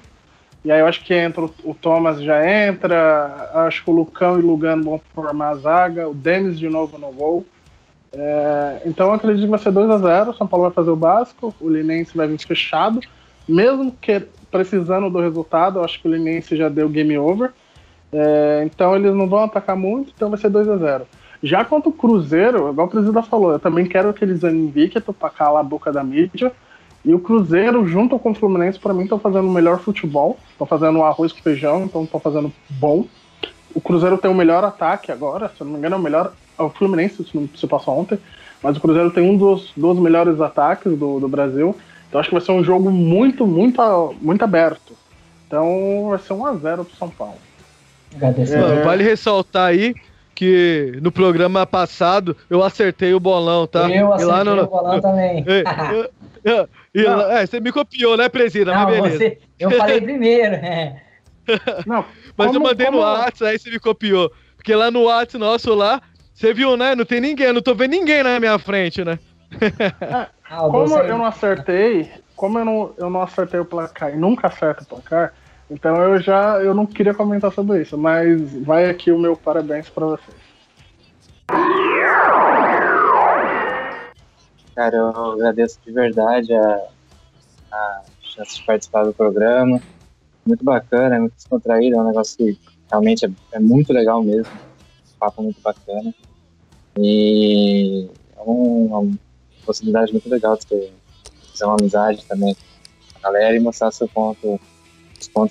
Speaker 3: E aí eu acho que entra o Thomas, já entra, acho que o Lucão e o Lugano vão formar a zaga, o Denis de novo no gol. Então eu acredito que vai ser 2-0, o São Paulo vai fazer o básico, o Linense vai vir fechado, mesmo que precisando do resultado, eu acho que o Linense já deu game over, então eles não vão atacar muito, então vai ser 2-0. Já quanto o Cruzeiro, igual o presidente falou, eu também quero que eles andem invicto pra calar a boca da mídia. E o Cruzeiro, junto com o Fluminense, pra mim, estão fazendo o melhor futebol. Estão fazendo um arroz com feijão, então estão fazendo bom. O Cruzeiro tem o melhor ataque agora, se eu não me engano, é o melhor. O Fluminense, isso não se passou ontem, mas o Cruzeiro tem um dos melhores ataques do Brasil. Então acho que vai ser um jogo muito, muito, muito aberto. Então vai ser 1-0 pro São Paulo.
Speaker 4: Vale ressaltar aí que no programa passado eu acertei o bolão, tá?
Speaker 2: Eu acertei o bolão também.
Speaker 4: Você me copiou, né, Presida?
Speaker 2: Não,
Speaker 4: mas beleza.
Speaker 2: Eu falei primeiro.
Speaker 4: Não, mas eu mandei no WhatsApp, aí você me copiou. Porque lá no WhatsApp nosso lá, você viu, né? Não tem ninguém, não tô vendo ninguém na minha frente, né?
Speaker 3: Como eu não acertei, eu não acertei o placar e nunca acerto o placar, então eu não queria comentar sobre isso, mas vai aqui o meu parabéns pra vocês.
Speaker 6: Cara, eu agradeço de verdade a chance de participar do programa. Muito bacana, é muito descontraído, é um negócio que realmente é muito legal mesmo. Um papo muito bacana. E é uma possibilidade muito legal de você fazer uma amizade também com a galera e mostrar os pontos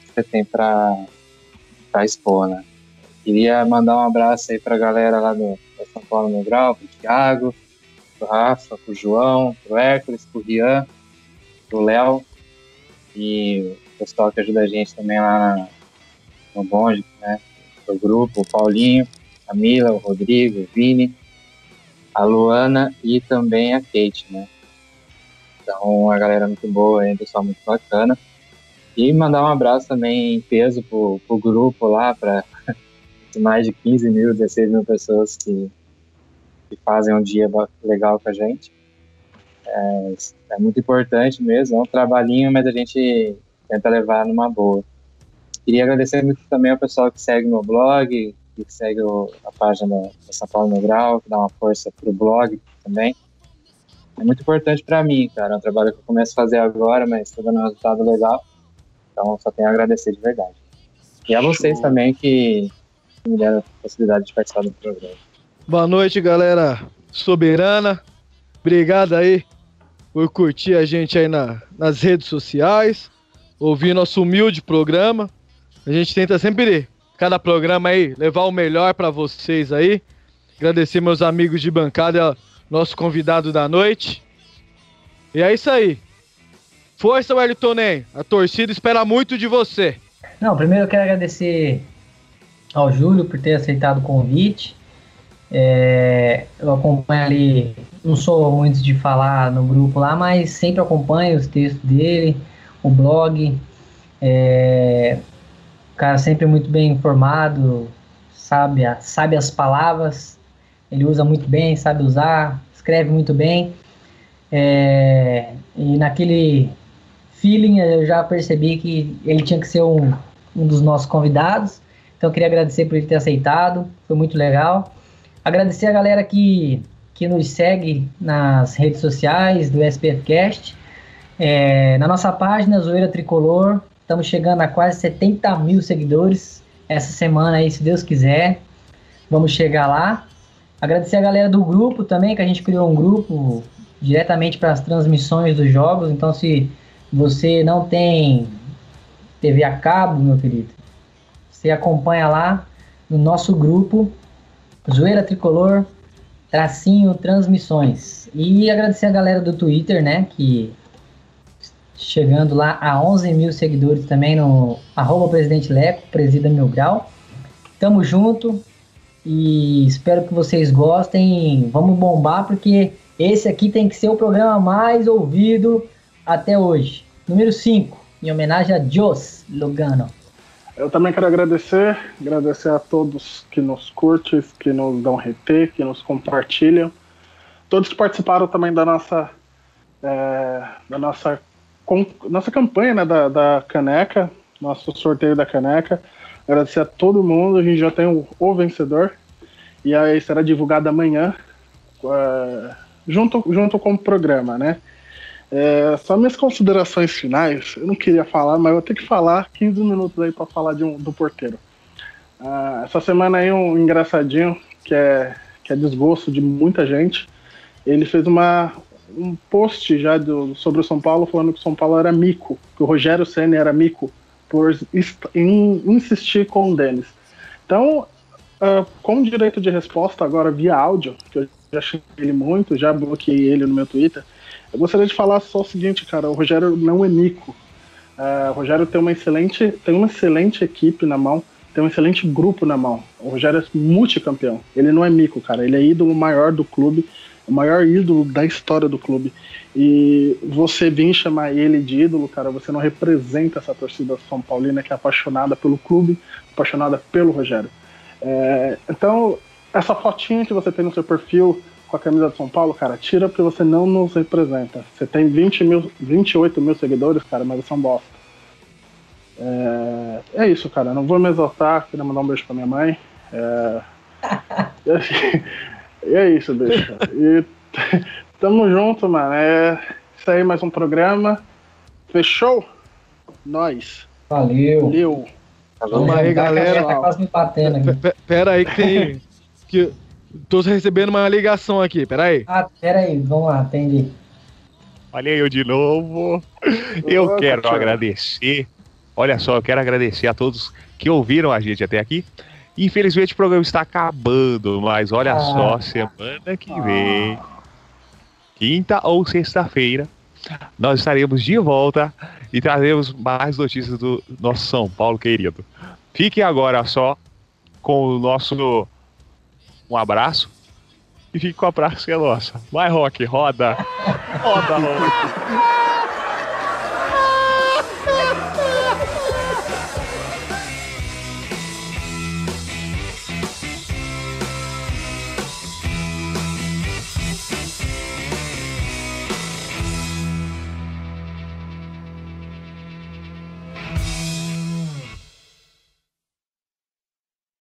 Speaker 6: que você tem pra expor, né? Queria mandar um abraço aí pra galera lá do São Paulo no Grau, pro Thiago, pro Rafa, pro João, pro Hércules, pro Rian, pro Léo e o pessoal que ajuda a gente também lá no bonde, né? Do grupo, o Paulinho, a Mila, o Rodrigo, o Vini, a Luana e também a Kate, né? Então a galera muito boa, um pessoal muito bacana. E mandar um abraço também em peso pro grupo lá, para mais de 15 mil, 16 mil pessoas que fazem um dia legal com a gente. É muito importante mesmo, é um trabalhinho, mas a gente tenta levar numa boa. Queria agradecer muito também ao pessoal que segue meu blog, que segue a página da São Paulo no Grau, que dá uma força pro blog também. É muito importante para mim, cara, é um trabalho que eu começo a fazer agora, mas está dando um resultado legal. Então, só tenho a agradecer de verdade. E a vocês também que me deram a possibilidade de participar do programa.
Speaker 4: Boa noite, galera soberana. Obrigado aí por curtir a gente aí nas redes sociais, ouvir nosso humilde programa. A gente tenta sempre, cada programa aí, levar o melhor para vocês aí. Agradecer meus amigos de bancada, nosso convidado da noite. E é isso aí. Força, Wellington Nem. A torcida espera muito de você.
Speaker 2: Não, primeiro eu quero agradecer ao Júlio por ter aceitado o convite. Eu acompanho ali, não sou muito de falar no grupo lá, mas sempre acompanho os textos dele, o blog. O cara sempre muito bem informado, sabe as palavras, ele usa muito bem, sabe usar, escreve muito bem. E naquele feeling eu já percebi que ele tinha que ser um dos nossos convidados, então eu queria agradecer por ele ter aceitado, foi muito legal. Agradecer a galera que nos segue nas redes sociais do SPFcast. Na nossa página, Zoeira Tricolor, estamos chegando a quase 70 mil seguidores essa semana aí, se Deus quiser. Vamos chegar lá. Agradecer a galera do grupo também, que a gente criou um grupo diretamente para as transmissões dos jogos. Então, se você não tem TV a cabo, meu querido, você acompanha lá no nosso grupo, Zoeira Tricolor, _transmissões. E agradecer a galera do Twitter, né, que chegando lá a 11 mil seguidores também no @Presidente Leco, Presida Mil Grau. Tamo junto e espero que vocês gostem. Vamos bombar, porque esse aqui tem que ser o programa mais ouvido até hoje. Número 5, em homenagem a Jos Lugano.
Speaker 3: Eu também quero agradecer a todos que nos curtem, que nos dão RT, que nos compartilham. Todos que participaram também da nossa campanha, né, da caneca, nosso sorteio da caneca. Agradecer a todo mundo, a gente já tem o vencedor, e aí será divulgado amanhã, junto com o programa, né? Só minhas considerações finais, eu não queria falar, mas eu vou ter que falar 15 minutos aí para falar do porteiro. Essa semana aí um engraçadinho, que é desgosto de muita gente, ele fez um post já sobre o São Paulo, falando que o São Paulo era mico, que o Rogério Ceni era mico, por insistir com o Denis. Então, com direito de resposta agora via áudio, que eu já achei ele muito, já bloqueei ele no meu Twitter, eu gostaria de falar só o seguinte, cara, o Rogério não é mico. O Rogério tem uma excelente equipe na mão, tem um excelente grupo na mão. O Rogério é multicampeão, ele não é mico, cara, ele é ídolo maior do clube, o maior ídolo da história do clube. E você vir chamar ele de ídolo, cara, você não representa essa torcida São Paulina que é apaixonada pelo clube, apaixonada pelo Rogério. Então, essa fotinha que você tem no seu perfil com a camisa de São Paulo, cara, tira, porque você não nos representa. Você tem 28 mil seguidores, cara, mas você é um bosta. É isso, cara, não vou me exaltar, queria mandar um beijo pra minha mãe. E é isso, bicho. E tamo junto, mano. Isso aí, mais um programa. Fechou? Nós.
Speaker 2: Valeu.
Speaker 4: Vamos aí, galera.
Speaker 2: Tá quase me batendo aqui.
Speaker 4: Pera aí que tô recebendo uma ligação aqui, pera aí.
Speaker 2: Pera aí, vamos lá, atende.
Speaker 8: Olha eu de novo. Eu quero agradecer. Olha só, eu quero agradecer a todos que ouviram a gente até aqui. Infelizmente o programa está acabando, mas olha só, semana que vem, quinta ou sexta-feira, nós estaremos de volta e traremos mais notícias do nosso São Paulo querido. Fiquem agora só com o nosso um abraço e fiquem com a praça nossa. Vai, Rock, roda! Roda, Rock!